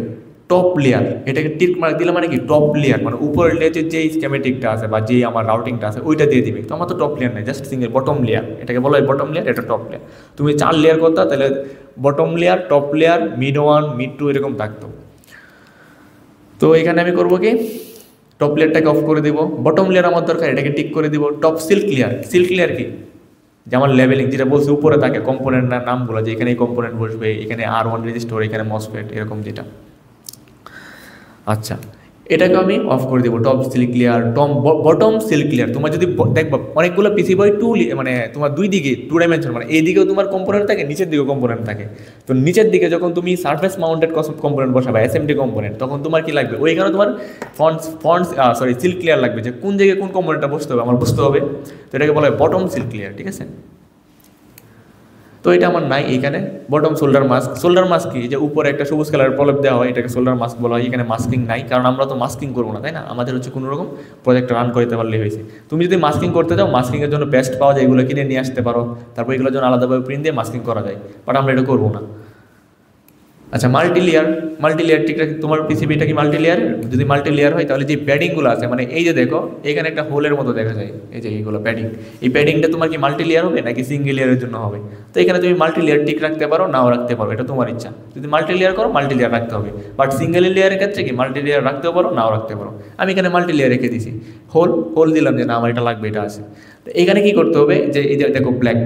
টপ লেয়ার, এটাকে টিক মার্ক দিলে মানে কি টপ লেয়ার, মানে উপরের লেয়ারের যে স্কেমেটিকটা আছে বা যে আমার রাউটিংটা আছে ওইটা দিয়ে দিবে। তো আমার তো টপ লেয়ার নেই, জাস্ট সিঙ্গেল বটম লেয়ার, এটাকে বলা হয় বটম লেয়ার, এটা টপ লেয়ার। তুমি 4 লেয়ার করতা তাহলে bottom layer, top layer, mid 1, mid 2 এরকম থাকতো। তো এখানে আমি করবো কি, টপ লেয়ারটাকে অফ করে দিব, বটম লেয়ার আমার দরকার, এটাকে টিক করে দিব। টপ সিল্ক লেয়ার কি, যে আমার লেভেলিং যেটা বলছে উপরে থাকে কম্পোনেন্ট নামগুলো, যে এখানে এই কম্পোনেন্ট বসবে, এখানে R1 রেজিস্টার, এখানে মসফেট, এরকম যেটা। আচ্ছা, এটাকে আমি অফ করে দেবো। Top silk layer, bottom silk layer. তোমার যদি দেখবা অনেকগুলো পিসি বই মানে তোমার দুই দিকে 2 ডাইমেনশন, মানে এই দিকেও তোমার কম্পোনেন্ট থাকে, নিচের দিকেও কম্পোনেন্ট থাকে। তো নিচের দিকে যখন তুমি সারফেস মাউন্টেড কম্পোনেন্ট বসাবে, SMD কম্পোনেন্ট, তখন তোমার কি লাগবে, ওইখানে তোমার সিল্ক লেয়ার লাগবে, যে কোন জায়গায় কোন কম্পোনেন্টটা বসতে হবে আমার বুঝতে হবে। তো এটাকে বলা হয় বটম সিল্ক লেয়ার, ঠিক আছে। তো এটা আমার নাই এইখানে। বটম শোল্ডার মাস্ক কি, যে উপরে একটা সবুজ কালারের প্রলেপ দেওয়া হয়, এটাকে শোল্ডার মাস্ক বলা হয়। এখানে মাস্কিং নাই, কারণ আমরা তো মাস্কিং করবো না, তাই না? আমাদের হচ্ছে কোনো রকম প্রজেক্ট রান করতে পারলেই হয়েছে। তুমি যদি মাস্কিং করতে চাও, মাস্কিংয়ের জন্য পেস্ট পাওয়া যায়, এগুলো কিনে নিয়ে আসতে পারো, তারপর এগুলোর জন্য আলাদাভাবে প্রিন্ট দিয়ে মাস্কিং করা যায়, বাট আমরা এটা করবো না। আচ্ছা, মাল্টি লেয়ার ঠিক আছে, তোমার পিসিবিটা কি মাল্টি লেয়ার? যদি মাল্টি লেয়ার হয় তাহলে যে প্যাডিংগুলো আছে, মানে এই যে দেখো এখানে একটা হোলের মতো দেখা যায়, এই যে এইগুলো প্যাডিং, এই প্যাডিংটা তোমার কি মাল্টি লেয়ার হবে নাকি সিঙ্গেল লেয়ারের জন্য হবে? তো এখানে তুমি মাল্টি লেয়ার টিক রাখতে পারো, নাও রাখতে পারো, এটা তোমার ইচ্ছা। যদি মাল্টি লেয়ার করো, মাল্টি লেয়ার রাখতে হবে, বাট সিঙ্গেল লেয়ারের ক্ষেত্রে কি মাল্টি লেয়ার রাখতেও পারো, নাও রাখতে পারো। আমি এখানে মাল্টি লেয়ার রেখে দিছি, হোল দিলাম যে না আমার এটা লাগবে, এটা আছে। তো এখানে কি করতে হবে, যে এই যে দেখো ব্ল্যাক,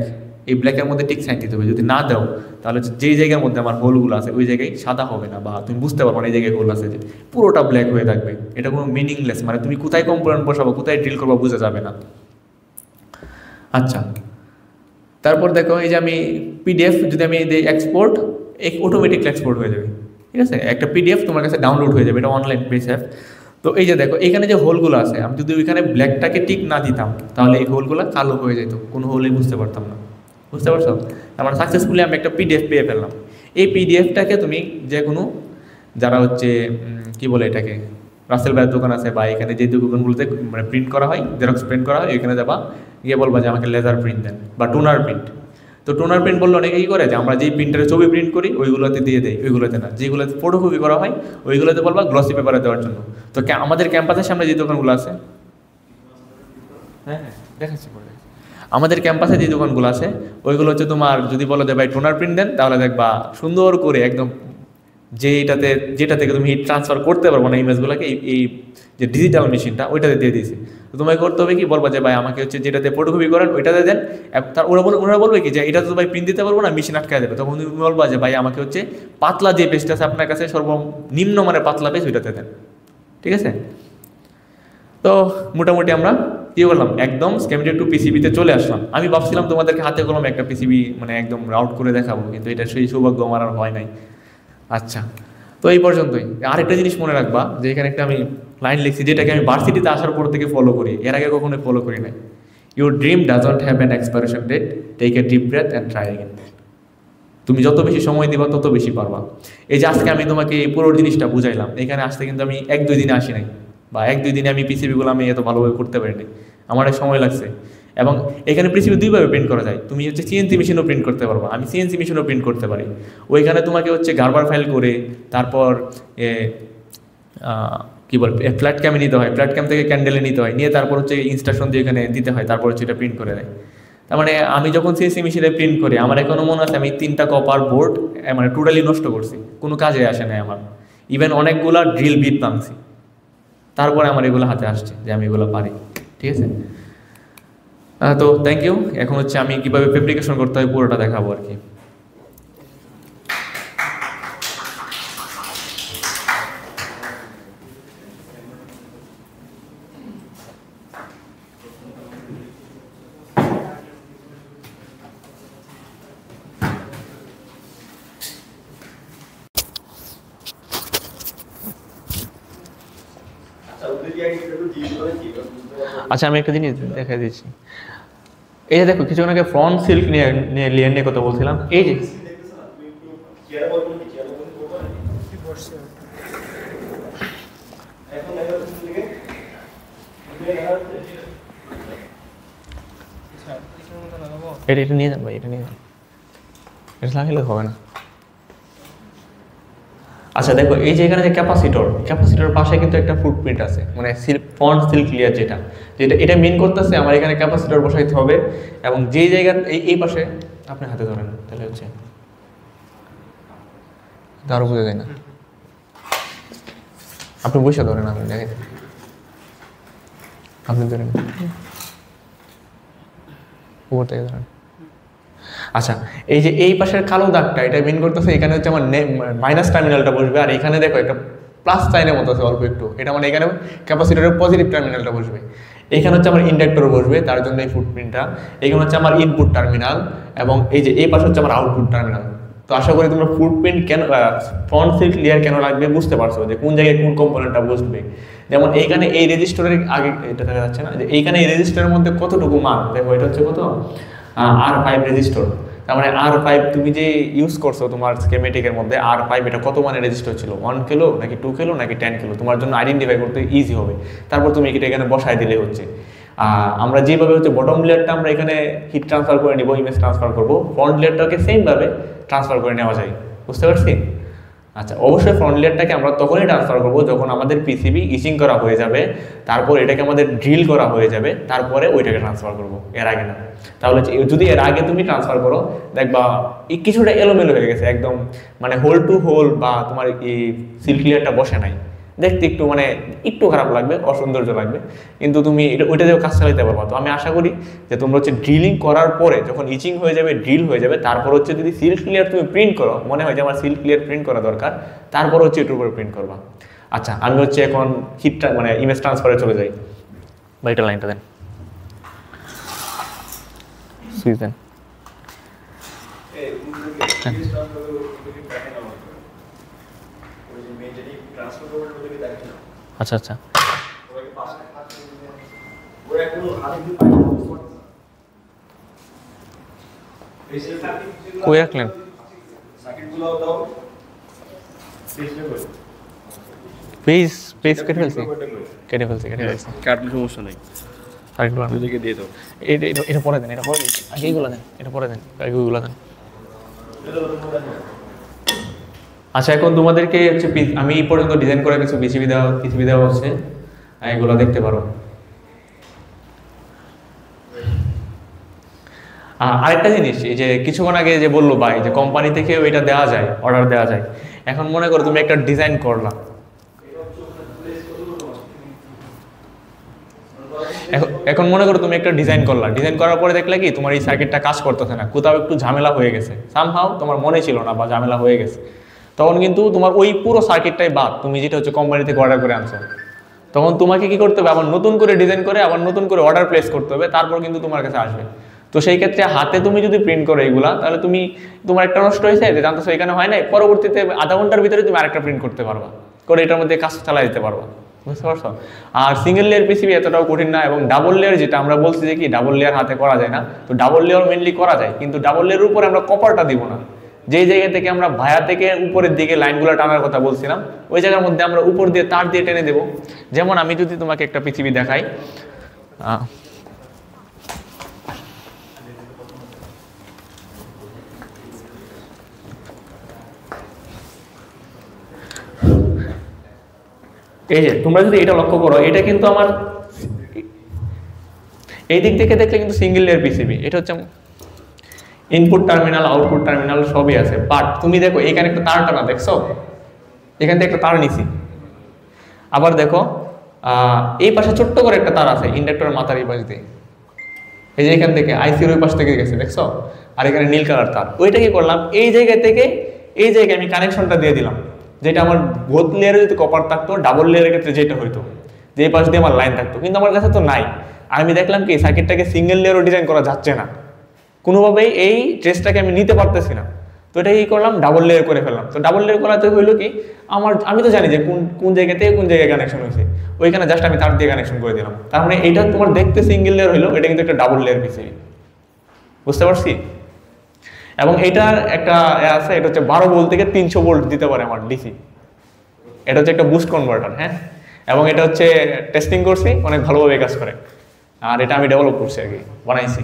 এই ব্ল্যাকের মধ্যে টিক সাইন দিতে হবে। যদি না দাও তাহলে যেই জায়গার মধ্যে আমার হোলগুলো আছে ওই জায়গায় সাদা হবে না, বা তুমি বুঝতে পারবো না এই জায়গায় হোল আছে, যে পুরোটা ব্ল্যাক হয়ে থাকবে। এটা কোনো মিনিংলেস, মানে তুমি কোথায় কম্পোনেন্ট বসাবো, কোথায় ড্রিল করবো বোঝা যাবে না। আচ্ছা, তারপর দেখো এই যে আমি PDF যদি আমি দিই এক্সপোর্ট, অটোমেটিকলি এক্সপোর্ট হয়ে যাবে, ঠিক আছে। একটা PDF তোমার কাছে ডাউনলোড হয়ে যাবে, এটা অনলাইন পিডিএফ। তো এই যে দেখো এখানে যে হোলগুলো আছে, আমি যদি ওইখানে ব্ল্যাকটাকে টিক না দিতাম তাহলে এই হোলগুলো কালো হয়ে যেত, কোনো হোলই বুঝতে পারতাম না, বুঝতে পারছো? আমার সাকসেসফুলি আমি একটা PDF পেয়ে ফেললাম। এই PDFটাকে তুমি যে কোনো, যারা হচ্ছে কি বলে এটাকে, রাসেল ভাইয়ের দোকান আছে বা এখানে যে দোকানগুলোতে মানে প্রিন্ট করা হয়, জেরক্স প্রিন্ট করা হয়, এখানে যাবা, গিয়ে বলবা যে আমাকে লেজার প্রিন্ট দেন বা টোনার প্রিন্ট। তো টোনার প্রিন্ট বললে অনেকেই করে যে আমরা যেই প্রিন্টারে ছবি প্রিন্ট করি ওইগুলোতে দিয়ে দেয়, ওইগুলোতে না। যেগুলোতে ফটোকপি করা হয় ওইগুলোতে বলবা গ্লসি পেপারে দেওয়ার জন্য। তো আমাদের ক্যাম্পাসের সামনে যে দোকানগুলো আছে, হ্যাঁ দেখাচ্ছি পরে, আমাদের ক্যাম্পাসে যে দোকানগুলো আছে ওইগুলো হচ্ছে তোমার যদি বলো যে ভাই টোনার প্রিন্ট দেন, তাহলে দেখবা সুন্দর করে একদম যেটা থেকে তুমি হিট ট্রান্সফার করতে পারবো না ইমেজগুলোকে, এই যে ডিজিটাল মেশিনটা ওইটাতে দিয়ে দিয়েছে। তো তোমাকে করতে হবে কি, বলবা যে ভাই আমাকে হচ্ছে যেটাতে ফটোকপি করেন ওইটাতে দেন। তার ওরা বলবে কি যে এটা তো ভাই প্রিন্ট দিতে পারবো না, মেশিন আটকে দেবে। তখন তুমি বলবা যে ভাই আমাকে হচ্ছে পাতলা যে পেজটা আছে আপনার কাছে, সর্বনিম্ন মানে পাতলা পেজ, ওইটাতে দেন, ঠিক আছে। তো মোটামুটি আমরা কি করলাম, একদম স্কেমেটিক টু পিসিবিতে চলে আসলাম। আমি ভাবছিলাম তোমাদেরকে হাতে কলমে একটা পিসিবি মানে একদম রাউট করে দেখাবো, কিন্তু এটা সেই সৌভাগ্য আমার আর হয় নাই। আচ্ছা, তো এই পর্যন্তই। আরেকটা জিনিস মনে রাখবা, যে এখানে একটা আমি লাইন লিখছি, যেটাকে আমি ভার্সিটিতে আসার পর থেকে ফলো করি, এর আগে কখনোই ফলো করি নাই। Your dream doesn't have an expiration date, take a deep breath and try again. তুমি যত বেশি সময় দিবা তত বেশি পারবা। এই যে আজকে আমি তোমাকে এই পুরো জিনিসটা বুঝাইলাম, এখানে আসতে কিন্তু আমি 1-2 দিনে আসি নাই, বা 1-2 দিনে আমি পিসিবিগুলো আমি এত ভালোভাবে করতে পারিনি, আমার সময় লাগছে। এবং এখানে পিসিবি দুইভাবে প্রিন্ট করা যায়, তুমি হচ্ছে সিএনসি মেশিনও প্রিন্ট করতে পারবা, আমি সিএনসি মেশিনও প্রিন্ট করতে পারি। ওইখানে তোমাকে হচ্ছে গার্বার ফাইল করে তারপর কী বল ফ্ল্যাট ক্যামে নিতে হয়, ফ্ল্যাট ক্যাম থেকে ক্যান্ডেলে নিতে হয়, নিয়ে তারপর হচ্ছে ইনস্ট্রাকশন দিয়ে এখানে দিতে হয়, তারপর হচ্ছে এটা প্রিন্ট করে দেয়। তার মানে আমি যখন সিএনসি মেশিনে প্রিন্ট করি, আমার এখনও মনে আছে আমি 3টা কপার বোর্ড মানে টোটালি নষ্ট করছি, কোনো কাজে আসে নাই আমার। ইভেন অনেকগুলা ড্রিল বিট ভাঙছি, তারপরে আমার এগুলো হাতে আসছে যে আমি এগুলো পারি। ঠিক আছে, তো থ্যাংক ইউ। এখন হচ্ছে আমি কীভাবে ফেব্রিকেশন করতে হয় পুরোটা দেখাবো আর কি। আচ্ছা, আমি একটা জিনিস দেখা দিচ্ছি। এই যে দেখো, কিছুক্ষণ আগে ফ্রন্ট সিল্ক লেয়ার নিয়ে কথা বলছিলাম। এই যে এটা নিয়ে যান ভাই, এটা নিয়ে যান, এটা লাগাইলে হবে না। আচ্ছা দেখো, এই যে এখানে যে ক্যাপাসিটর পাশে কিন্তু একটা ফুটপ্রিন্ট আছে, মানে ফ্রন্ট সিল্ক লেয়ার যেটা এটা মেন করতেছে আমার এখানে ক্যাপাসিটর বসাইতে হবে। এবং যেই জায়গা এই পাশে আপনি হাতে ধরেন, তাহলে হচ্ছে আরো বোঝা যায় না, আপনি বসে ধরেন, আমি দেখাই, আপনি ধরেন উপর থেকে ধরেন। আচ্ছা, এই যে এই পাশের কালো দাগটা এটা মিন করতেছে, এখানে হচ্ছে আমার মাইনাস টার্মিনালটা বসবে, আর এখানে দেখো একটা প্লাস সাইনের মতো আছে অল্প একটু, এটা মানে এখানে ক্যাপাসিটরের পজিটিভ টার্মিনালটা বসবে। এখানে হচ্ছে আমার ইন্ডাক্টর বসবে, তার জন্য এই ফুটপ্রিন্টটা। এখানে হচ্ছে আমার ইনপুট টার্মিনাল, এবং এই যে এই পাশে হচ্ছে আমার আউটপুট টার্মিনাল। তো আশা করি তোমরা ফুটপ্রিন্ট কেন, ফ্রন্ট সিল্ক লেয়ার কেন লাগবে বুঝতে পারছো, যে কোন জায়গায় কোন কম্পোনেন্টটা বসবে। যেমন এইখানে এই রেজিস্টারের আগে এটা দেখা যাচ্ছে না, যে এইখানে এই রেজিস্টারের মধ্যে কতটুকু মান দেখো, এটা হচ্ছে কত R5 রেজিস্টার। তার মানে R5 তুমি যে ইউজ করছো তোমার স্কেমেটিকের মধ্যে, R5 এটা কত মানের রেজিস্টার ছিল, 1 কিলো নাকি 2 কিলো নাকি 10 কিলো, তোমার জন্য আইডেন্টিফাই করতে ইজি হবে। তারপর তুমি এটা এখানে বসায় দিলে হচ্ছে। আমরা যেভাবে হচ্ছে বটম লেয়ারটা আমরা এখানে হিট ট্রান্সফার করে নিব, ইমেজ ট্রান্সফার করবো, ফ্রন্ট লেয়ারটাকে সেমভাবে ট্রান্সফার করে নেওয়া যায়, বুঝতে পারছি? আচ্ছা, অবশ্যই ফ্রন্ট লেয়ারটাকে আমরা তখনই ট্রান্সফার করবো যখন আমাদের পিসিবি ইচিং করা হয়ে যাবে, তারপর এটাকে আমাদের ড্রিল করা হয়ে যাবে, তারপরে ওইটাকে ট্রান্সফার করবো, এর আগে না। তাহলে যদি এর আগে তুমি ট্রান্সফার করো, দেখবা কিছুটা এলোমেলো হয়ে গেছে একদম, মানে হোল টু হোল, বা তোমার এই সিল্ক লেয়ারটা বসে নাই, দেখতে একটু মানে একটু খারাপ লাগবে, অসৌন্দর্য লাগবে, কিন্তু তুমি ওইটা দিয়েও কাজ চালাইতে পারবা। তো আমি আশা করি যে তোমরা হচ্ছে ড্রিলিং করার পরে যখন ইচিং হয়ে যাবে, ড্রিল হয়ে যাবে, তারপর হচ্ছে যদি সিল্ক ক্লিয়ার তুমি প্রিন্ট করো, মনে হয় যে আমার সিল্ক ক্লিয়ার প্রিন্ট করা দরকার, তারপর হচ্ছে এটার উপরে প্রিন্ট করবা। আচ্ছা, আমি হচ্ছে এখন হিটটা মানে ইমেজ ট্রান্সফারে চলে যাই। বা এটা লাইনটা দেন, সুইচ দেন। আচ্ছা আচ্ছা, কই রাখলেন? পেজ কেটে ফেলছি, কাটলে সমস্যা নেই, আরেকটু দিয়ে দাও। এটা পরে দেন, এটা পরে দিন, আগে এইগুলো দেন, এটা পরে দেন, আগে ওইগুলো দেন। আচ্ছা, এখন তোমাদেরকে হচ্ছে আমি এই পর্যন্ত ডিজাইন করে কিছু পিসিবি দেওয়া হচ্ছে, এগুলো দেখতে পারো। আরেকটা জিনিস, এই যে কিছুক্ষণ আগে যে বললো ভাই যে কোম্পানি থেকেও এটা দেওয়া যায়, অর্ডার দেওয়া যায়। এখন মনে করো তুমি একটা ডিজাইন করলা, এখন মনে করো তুমি একটা ডিজাইন করার পরে দেখলে কি তোমার এই সার্কিটটা কাজ করতেছে না, কোথাও একটু ঝামেলা হয়ে গেছে, সামহাও তোমার মনে ছিল না বা ঝামেলা হয়ে গেছে, তখন কিন্তু তোমার ওই পুরো সার্কিটটাই বাদ, তুমি যেটা হচ্ছে কোম্পানি থেকে অর্ডার করে আনছো, তখন তোমাকে কি করতে হবে, আবার নতুন করে ডিজাইন করে আবার নতুন করে অর্ডার প্লেস করতে হবে, তারপর কিন্তু তোমার কাছে আসবে। তো সেই ক্ষেত্রে হাতে তুমি যদি প্রিন্ট করো এইগুলা, তাহলে তুমি তোমার একটা নষ্ট হয়েছে যে জানতো এখানে হয় নাই, পরবর্তীতে আধা ঘন্টার ভিতরে তুমি আরেকটা প্রিন্ট করতে পারবা, করে এটার মধ্যে কাজ চালাই দিতে পারবা, বুঝতে পারছো? আর সিঙ্গেল লেয়ার পিসিবি এতটাও কঠিন না, এবং ডাবল লেয়ার যেটা আমরা বলছি যে কি ডাবল লেয়ার হাতে করা যায় না, তো ডাবল লেয়ার মেনলি করা যায়, কিন্তু ডাবল লেয়ারের উপরে আমরা কপারটা দিব না, যেই জায়গা থেকে আমরা ভায়া থেকে উপরের দিকে লাইনগুলো টানার কথা বলছিলাম, ওই জায়গার মধ্যে আমরা উপর দিয়ে তার দিয়ে টেনে দেব। যেমন আমি যদি তোমাকে একটা পৃথিবী দেখাই, এই যে তোমরা যদি এটা লক্ষ্য করো, এটা কিন্তু আমার এই দিক থেকে দেখলে কিন্তু সিঙ্গেল লেয়ার পিসিবি, এটা হচ্ছে ইনপুট টার্মিনাল আউটপুট টার্মিনাল সবই আছে। বাট তুমি দেখো এখানে একটা তার টানা, দেখছো এখান থেকে একটা তার নিছি। আবার দেখো এই পাশে ছোট্ট করে একটা তার আছে ইন্ডাক্টরের মাথার এই পাশ দিয়ে, এই যে এখান থেকে আইসির ওই পাশ থেকে গেছে, দেখছো। আর এখানে নীল কালার তার, ওইটা কি করলাম, এই জায়গা থেকে এই জায়গায় আমি কানেকশনটা দিয়ে দিলাম, যেটা আমার বোথ লেয়ারে যদি কপার থাকতো, ডাবল লেয়ারের ক্ষেত্রে যেটা হইতো যে এই পাশ দিয়ে আমার লাইন থাকতো, কিন্তু আমার কাছে তো নাই। আর আমি দেখলাম কি সার্কিটটাকে সিঙ্গেল লেয়ারও ডিজাইন করা যাচ্ছে না, কোনোভাবেই এই ট্রেসটাকে আমি নিতে পারতেছি না। তো এটা কি করলাম, ডাবল লেয়ার করে ফেললাম। তো ডাবল লেয়ার করাতে হইলো কি, আমি তো জানি যে কোন কোন জায়গা থেকে কোন জায়গায় কানেকশন হয়েছে, ওইখানে জাস্ট আমি তার দিয়ে কানেকশন করে দিলাম। তার মানে এটা তোমার দেখতে সিঙ্গেল লেয়ার হইলো, এটা কিন্তু একটা ডাবল লেয়ার পিসিবি, বুঝতে পারছি। এবং এটার একটা আছে, এটা হচ্ছে 12 ভোল্ট থেকে 300 ভোল্ট দিতে পারে আমার ডিসি। এটা হচ্ছে একটা বুস্ট কনভার্টার, হ্যাঁ। এবং এটা হচ্ছে টেস্টিং করছি, অনেক ভালোভাবে কাজ করে। আর এটা আমি ডেভেলপ করছি আর কি, বানাইছি।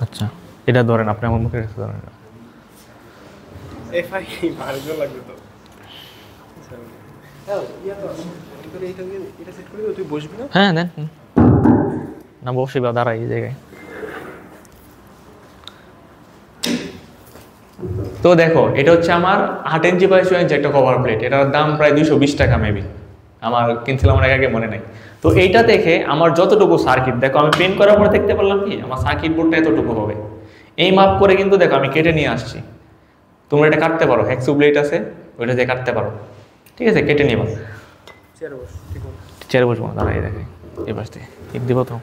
আচ্ছা এটা ধরেন, আপনি আমার মুখে রেখে ধরেন। হ্যাঁ দেন না, বসে বা দাঁড়াই এই জায়গায়। তো দেখো এটা হচ্ছে আমার 8 ইঞ্চি বাই 6 ইঞ্চি একটা কভার প্লেট, এটার দাম প্রায় 220 টাকা মেবি, আমার কিনছিলাম অনেক আগে, মনে নাই। তো এইটা দেখে আমার যতটুকু সার্কিট, দেখো আমি প্রিন্ট করার পরে দেখতে পারলাম কি আমার সার্কিট বোর্ডটা এতটুকু হবে। এই মাপ করে কিন্তু দেখো আমি কেটে নিয়ে আসছি। তোমরা এটা কাটতে পারো, হেক্সো ব্লেড আছে ওইটা দিয়ে কাটতে পারো, ঠিক আছে, কেটে নিবা। চেয়ারে বসবো না, দাঁড়াই দেখে এই পাশ থেকে হিট দিব তো।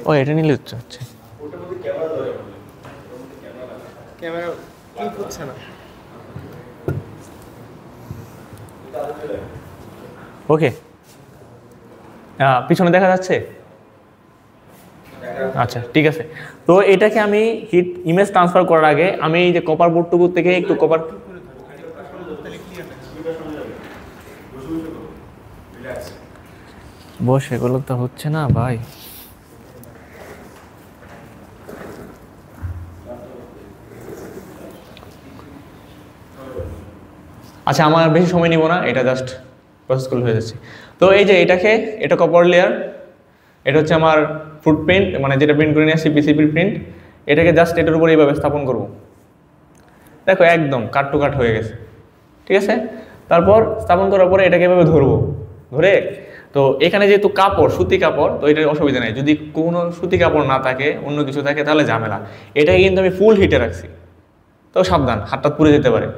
ও এটা নিলে হচ্ছে ক্যামেরা কি হচ্ছে না। ওকে, পিছনে দেখা যাচ্ছে? আচ্ছা ঠিক আছে। তো এটাকে আমি হিট ইমেজ ট্রান্সফার করার আগে আমি এই যে কপার বোর্ডটুকু থেকে একটু কপার, বস এগুলো তো হচ্ছে না ভাই। আচ্ছা আমার বেশি সময় নিব না, এটা জাস্ট প্রসেস করলে হয়ে যাচ্ছে। তো এই যে এটা কপার লেয়ার, এটা হচ্ছে আমার ফুটপ্রিন্ট, মানে যেটা প্রিন্ট করে নিয়ে আসছি পিসিবির প্রিন্ট। এটাকে জাস্ট এটার উপর এইভাবে স্থাপন করব। দেখো একদম কাট টু কাট হয়ে গেছে, ঠিক আছে। তারপর স্থাপন করার পরে এটাকে এভাবে ধরবো, ধরে তো এখানে যেহেতু কাপড় সুতি কাপড়, তো এটার অসুবিধা নেই। যদি কোনো সুতি কাপড় না থাকে, অন্য কিছু থাকে, তাহলে ঝামেলা। এটাকে কিন্তু আমি ফুল হিটে রাখছি, তো সাবধান, হাতটা পুড়ে যেতে পারে।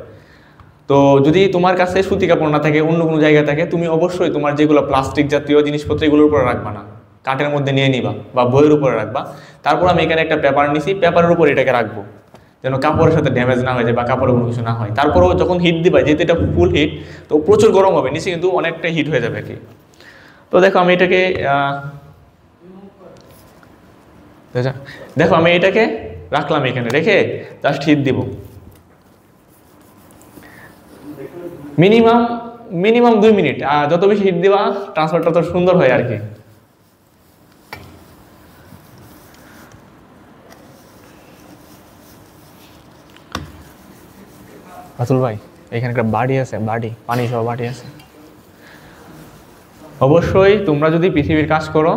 তো যদি তোমার কাছে সুতি কাপড় না থাকে, অন্য কোনো জায়গায় থাকে, তুমি অবশ্যই তোমার যেগুলো প্লাস্টিক জাতীয় জিনিসপত্র এগুলোর উপরে রাখবা না, কাঠের মধ্যে নিয়ে নিবা বা বইয়ের উপরে রাখবা। তারপর আমি এখানে একটা পেপার নিছি, পেপারের উপর এটাকে রাখবো যেন কাপড়ের সাথে ড্যামেজ না হয়ে যায় বা কাপড়ের কোনো কিছু না হয়। তারপরেও যখন হিট দিবা, যেহেতু এটা ফুল হিট, তো প্রচুর গরম হবে, নিচে কিন্তু অনেকটা হিট হয়ে যাবে আর কি। তো দেখো আমি এটাকে রাখলাম এখানে, রেখে জাস্ট হিট দিব মিনিমাম 2 মিনিট। আর যত বেশি হিট দিবা ট্রান্সফারটা তত সুন্দর হয় আর কি। রাতুল ভাই এখানে একটা বাড়ি আছে, পানি সহ বাড়ি আছে। অবশ্যই তোমরা যদি পৃথিবীর কাজ করো,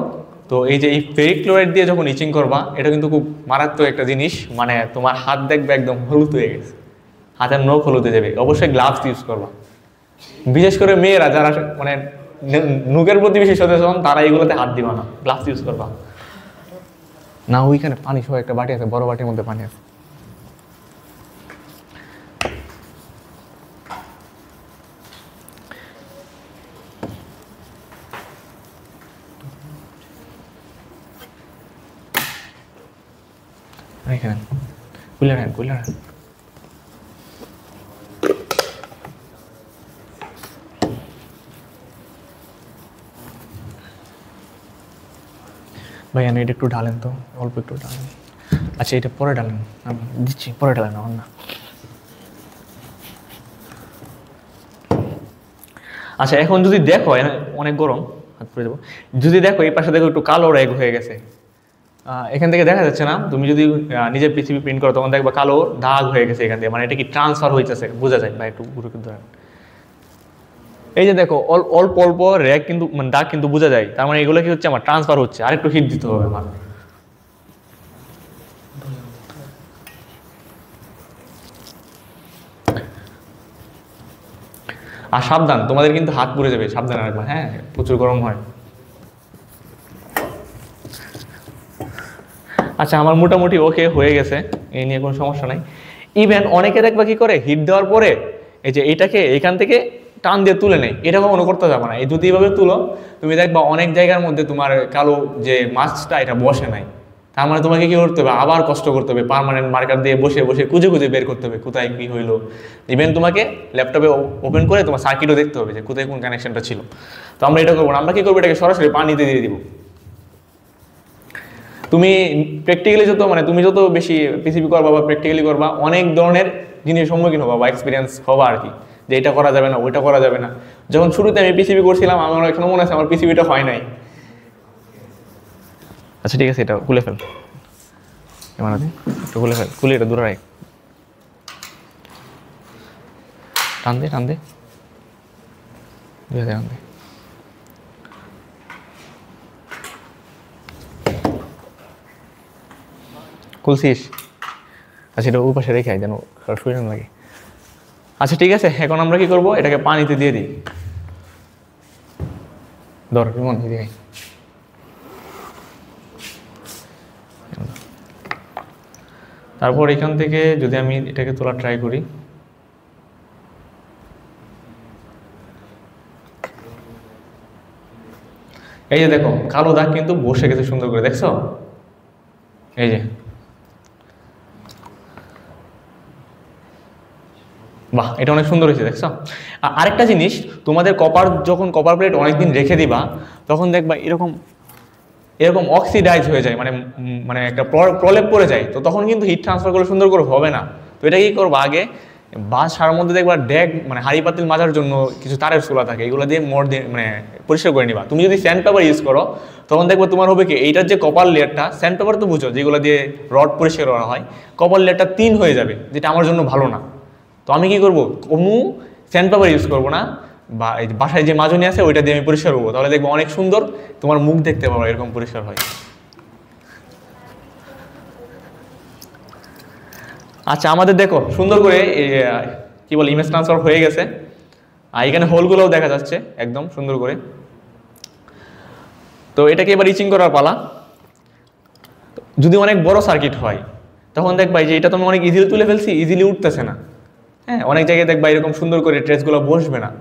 তো এই যে এই ফেরিক ক্লোরাইড দিয়ে যখন ইচিং করবা, এটা কিন্তু খুব মারাত্মক একটা জিনিস। মানে তোমার হাত দেখবে একদম হলুদ হয়ে গেছে, হাতের নখ হলুদ হয়ে যাবে। অবশ্যই গ্লাভস ইউজ করবা, বিশেষ করে মেয়েরা যারা মানে নুকের প্রতি বেশি সচেতন, তারা এগুলোতে হাত দিবা না, গ্লাভস ইউজ করবা। না ওইখানে পানি সহ একটা বাটি আছে, বড় বাটির মধ্যে পানি আছে। এখানে কুলার হ্যান্ড কুলার হ্যান্ড। ভাই আমি এটা একটু ঢালেন তো, অল্প একটু ঢালেন। আচ্ছা এটা পরে ঢালেন, আমি দিচ্ছি, পরে ঢালেন আমার না। আচ্ছা এখন যদি দেখো অনেক গরম, হাত পরে দেবো, যদি দেখো এই পাশে দেখো একটু কালো রেগ হয়ে গেছে, এখান থেকে দেখা যাচ্ছে না, তুমি যদি নিজের পিসিবি প্রিন্ট করো তখন দেখবা কালো দাগ হয়ে গেছে এখান থেকে, মানে এটা কি ট্রান্সফার হইতেছে বোঝা যায়। বা একটু ঘুরে ধরেন, এই যে দেখো অল্প অল্প রেগ কিন্তু মানে দাগ কিন্তু বোঝা যায়, তার মানে এগুলো কি হচ্ছে আমার ট্রান্সফার হচ্ছে, আর একটু হিট দিতে হবে আমার। আর সাবধান, তোমাদের কিন্তু হাত পুড়ে যাবে, সাবধানে রাখবা, হ্যাঁ প্রচুর গরম হয়। আচ্ছা আমার মোটামুটি ওকে হয়ে গেছে, এই নিয়ে কোনো সমস্যা নাই। ইভেন অনেকে দেখবা কি করে, হিট দেওয়ার পরে এই যে এটাকে এখান থেকে টান দিয়ে তুলে নেয়, এটা কখনো করতে যাবে না। এই যদি এইভাবে তুলো, তুমি দেখবা অনেক জায়গার মধ্যে তোমার কালো যে মাছটা এটা বসে নাই, তার মানে তোমাকে কি করতে হবে, আবার কষ্ট করতে হবে, পার্মানেন্ট মার্কার দিয়ে বসে বসে খুঁজে খুঁজে বের করতে হবে কোথায় কি হইলো। ইভেন তোমাকে ল্যাপটপে ওপেন করে তোমার সার্কিটও দেখতে হবে যে কোথায় কোন কানেকশনটা ছিল। তো আমরা এটা করবো না, আমরা কি করবো, এটাকে সরাসরি পানিতে দিয়ে দিব। তুমি প্র্যাকটিক্যালি যত মানে তুমি যত বেশি পিসিবি করবা বা প্র্যাকটিক্যালি করবা, অনেক ধরনের জিনিসের সম্মুখীন হবা বা এক্সপিরিয়েন্স হবা আর কি, যে এটা করা যাবে না ওইটা করা যাবে না। যখন শুরুতে আমি পিসিবি করছিলাম, আমার এখনো মনে আছে আমার পিসিবিটা হয় নাই। আচ্ছা ঠিক আছে, এটা খুলে ফেল, এমন একটু খুলে ফেল, খুলে এটা দূরে রাখ, টান দে টান দে টান দে। খুলছিস? আচ্ছা এটা ওই পাশে রেখে যেন শুয়ে না লাগে। আচ্ছা ঠিক আছে, এখন আমরা কি করবো, এটাকে পানিতে দিয়ে দিই। ধর রিমন দিয়ে, তারপর এখান থেকে যদি আমি এটাকে তোলা ট্রাই করি, এই যে দেখো কালো দাগ কিন্তু বসে গেছে সুন্দর করে, দেখছো? এই যে বাহ, এটা অনেক সুন্দর হয়েছে, দেখছো? আরেকটা জিনিস, তোমাদের যখন কপার প্লেট অনেকদিন রেখে দিবা, তখন দেখবা এরকম এরকম অক্সিডাইজ হয়ে যায়, মানে মানে একটা প্রলেপ পড়ে যায়, তো তখন কিন্তু হিট ট্রান্সফার করলে সুন্দর করে হবে না। তো এটা কি করবো, আগে সার মধ্যে দেখবা ড্যাগ মানে হাড়ি পাতিল মাজার জন্য কিছু তারের চুলা থাকে, এগুলো দিয়ে মানে পরিষ্কার করে নিবা। তুমি যদি স্যান্ড পেপার ইউজ করো, তখন দেখবো তোমার হবে কি, এইটার যে কপার লেয়ারটা, স্যান্ড পেপার তো বুঝো যেগুলো দিয়ে রড পরিষ্কার করা হয়, কপার লেয়ারটা 3 হয়ে যাবে, যেটা আমার জন্য ভালো না। তো আমি কি করবো, কোনো স্যান্ড পেপার ইউজ করবো না, বা এই বাসায় যে মাজনি আছে ওইটা দিয়ে আমি পরিষ্কার করবো, তাহলে দেখবো অনেক সুন্দর তোমার মুখ দেখতে পাবো, এরকম পরিষ্কার হয়। আচ্ছা আমাদের দেখো সুন্দর করে কি বলে ইমেজ ট্রান্সফার হয়ে গেছে, আর এখানে হোলগুলোও দেখা যাচ্ছে একদম সুন্দর করে। তো এটাকে এবার ইচিং করার পালা। যদি অনেক বড় সার্কিট হয়, তখন দেখবা যে এটা তুমি অনেক ইজিলি তুলে ফেলছি, ইজিলি উঠতেছে না, হ্যাঁ অনেক জায়গায় দেখবা এরকম সুন্দর করে ট্রেসগুলো বসবে না,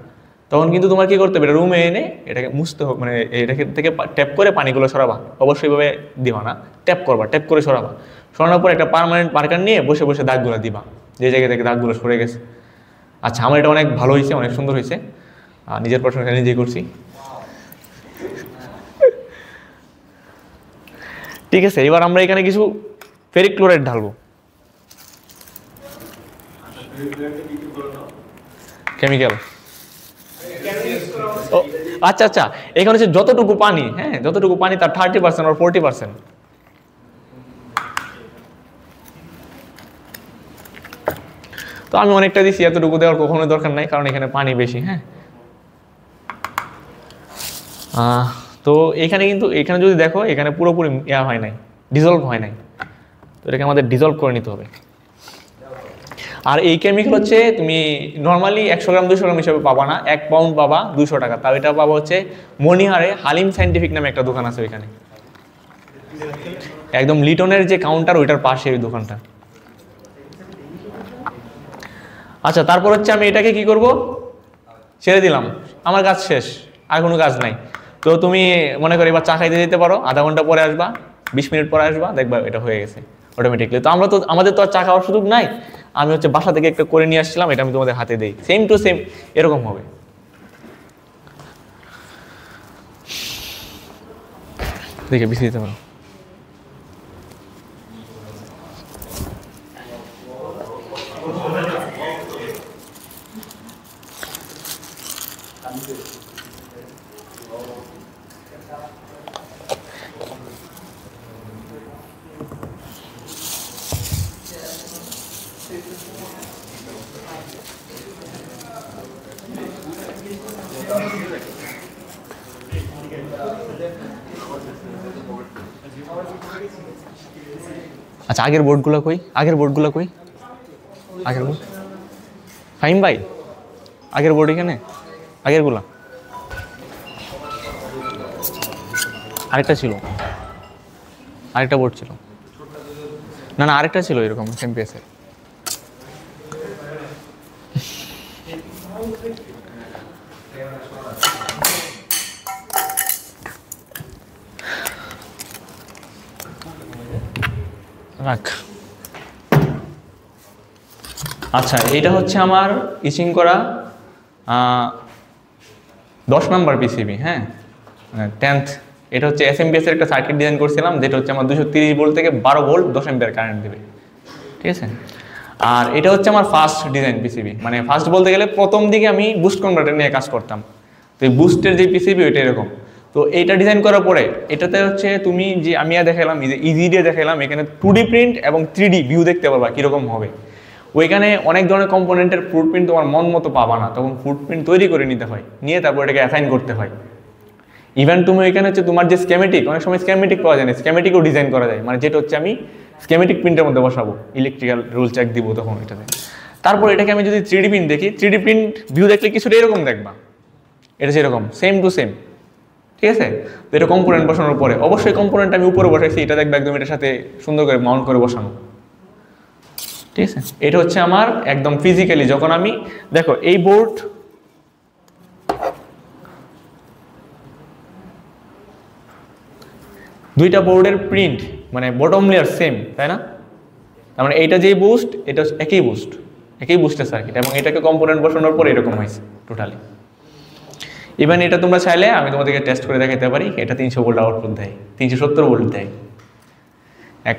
তখন কিন্তু তোমার কি করতে হবে, এটা রুমে এনে এটাকে মুছতে হবে, মানে এটাকে থেকে ট্যাপ করে পানিগুলো সরাবা, অবশ্যই এইভাবে দিবা না, ট্যাপ করবা, ট্যাপ করে সরাবা, সরানোর পর একটা পার্মানেন্ট মার্কার নিয়ে বসে বসে দাগগুলো দিবা, যে জায়গা থেকে দাগগুলো সরে গেছে। আচ্ছা আমার এটা অনেক ভালো হয়েছে, অনেক সুন্দর হয়েছে, নিজের প্রশংসা নিজেই করছি। ঠিক আছে, এবার আমরা এখানে কিছু ফেরিক ক্লোরাইড ঢালবো, কেমিক্যাল। ও আচ্ছা আচ্ছা, এখানে হচ্ছে যতটুকু পানি, হ্যাঁ যতটুকু পানি তার 30% আর 40%। তো আমি অনেকটা দিচ্ছি, এতটুকু দেওয়ার কখনো দরকার নাই, কারণ এখানে পানি বেশি। হ্যাঁ তো এখানে কিন্তু এখানে যদি দেখো, এখানে পুরোপুরি ইয়া হয় নাই, ডিজলভ হয় নাই, তো এটাকে আমাদের ডিজলভ করে নিতে হবে। আর এই কেমিক্যাল হচ্ছে তুমি নর্মালি 100 গ্রাম 200 গ্রাম হিসাবে পাবা না, 1 পাউন্ড পাবা 200 টাকা, তাও এটা পাবা হচ্ছে মনিহারে হালিম সাইন্টিফিক নামে একটা দোকান আছে ওইখানে, একদম লিটনের যে কাউন্টার ওইটার পাশে ওই দোকানটা। আচ্ছা তারপর হচ্ছে আমি এটাকে কি করব, ছেড়ে দিলাম, আমার কাজ শেষ, আর কোনো কাজ নাই। তো তুমি মনে করো এবার চা খাইতে যেতে পারো, আধা ঘন্টা পরে আসবা, 20 মিনিট পরে আসবা, দেখবা এটা হয়ে গেছে। অটোমেটিকলি। তো আমাদের তো আর চা খাওয়ার সুযোগ নাই, আমি হচ্ছে বাসা থেকে একটা করে নিয়ে আসছিলাম, এটা আমি তোমাদের হাতে দেই, সেম টু সেম এরকম হবে। দেখে বেশি দিতে পারো। আচ্ছা আগের বোর্ডগুলো কই, আগের বোর্ড ফাহিম ভাই, আগের বোর্ড এখানে, আগেরগুলা আরেকটা ছিল, আরেকটা বোর্ড ছিল, না আরেকটা ছিল এরকম এমপিএসের। রাখ। আচ্ছা এটা হচ্ছে আমার ইচিং করা 10 নম্বর পিসিবি, হ্যাঁ 10th। এটা হচ্ছে এসএমপিএস এর একটা সার্কিট ডিজাইন করছিলাম, যেটা হচ্ছে আমার 230 ভোল্ট থেকে 12 ভোল্ট 10 অ্যাম্পিয়ার কারেন্ট দেবে, ঠিক আছে। আর এটা হচ্ছে আমার ফার্স্ট ডিজাইন পিসিবি, মানে ফার্স্ট বলতে গেলে প্রথম দিকে আমি বুস্ট কনভার্টার নিয়ে কাজ করতাম। তো এই বুস্টের যে পিসিবি ওইটা এরকম। তো এইটা ডিজাইন করার পরে এটাতে হচ্ছে তুমি যে আমি দেখালাম, ইজি দিয়ে দেখালাম, এখানে 2D প্রিন্ট এবং 3D ভিউ দেখতে পারবা কীরকম হবে। ওইখানে অনেক ধরনের কম্পোনেন্টের ফুটপ্রিন্ট তোমার মন মতো পাবা না, তখন ফুটপ্রিন্ট তৈরি করে নিতে হয়, নিয়ে তারপর এটাকে অ্যাসাইন করতে হয়। ইভেন তুমি ওইখানে হচ্ছে তোমার যে স্কেমেটিক, অনেক সময় স্কেমেটিক পাওয়া যায় না, স্কেমেটিকও ডিজাইন করা যায়, মানে যেটা হচ্ছে আমি স্কেমেটিক প্রিন্টের মধ্যে বসাবো, ইলেকট্রিক্যাল রুল চেক দিব তখন এটাতে। তারপর এটাকে আমি যদি 3D প্রিন্ট দেখি, 3D প্রিন্ট ভিউ দেখলে কিছুটা এরকম দেখবা, এটা সেরকম সেম টু সেম, ঠিক আছে। তো এটা কম্পোনেন্ট বসানোর পরে অবশ্যই কম্পোনেন্ট আমি উপরে বসাইছি, এটা দেখবে একদম এটার সাথে সুন্দর করে মাউন্ট করে বসানো, ঠিক আছে। এটা হচ্ছে আমার একদম ফিজিক্যালি যখন আমি দেখো এই বোর্ড, দুইটা বোর্ডের প্রিন্ট মানে বটম লেয়ার সেম, তাই না? তার মানে এইটা যেই বুস্ট, এটা একই বুস্টের সার্কিট, এবং এটাকে কম্পোনেন্ট বসানোর পর এরকম হয়েছে টোটালি। ইভেন এটা তোমরা চাইলে আমি তোমাদেরকে টেস্ট করে দেখাতে পারি, এটা 300 ভোল্ট আউটপুট দেয়, 370 ভোল্ট দেয়,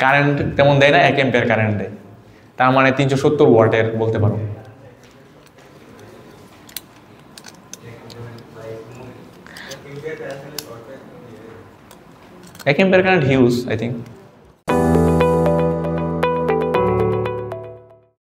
কারেন্ট তেমন দেয় না, 1 অ্যাম্পিয়ার কারেন্ট দেয়, তার মানে 370 ওয়াটের বলতে পারো। এক ampere current huge, I think.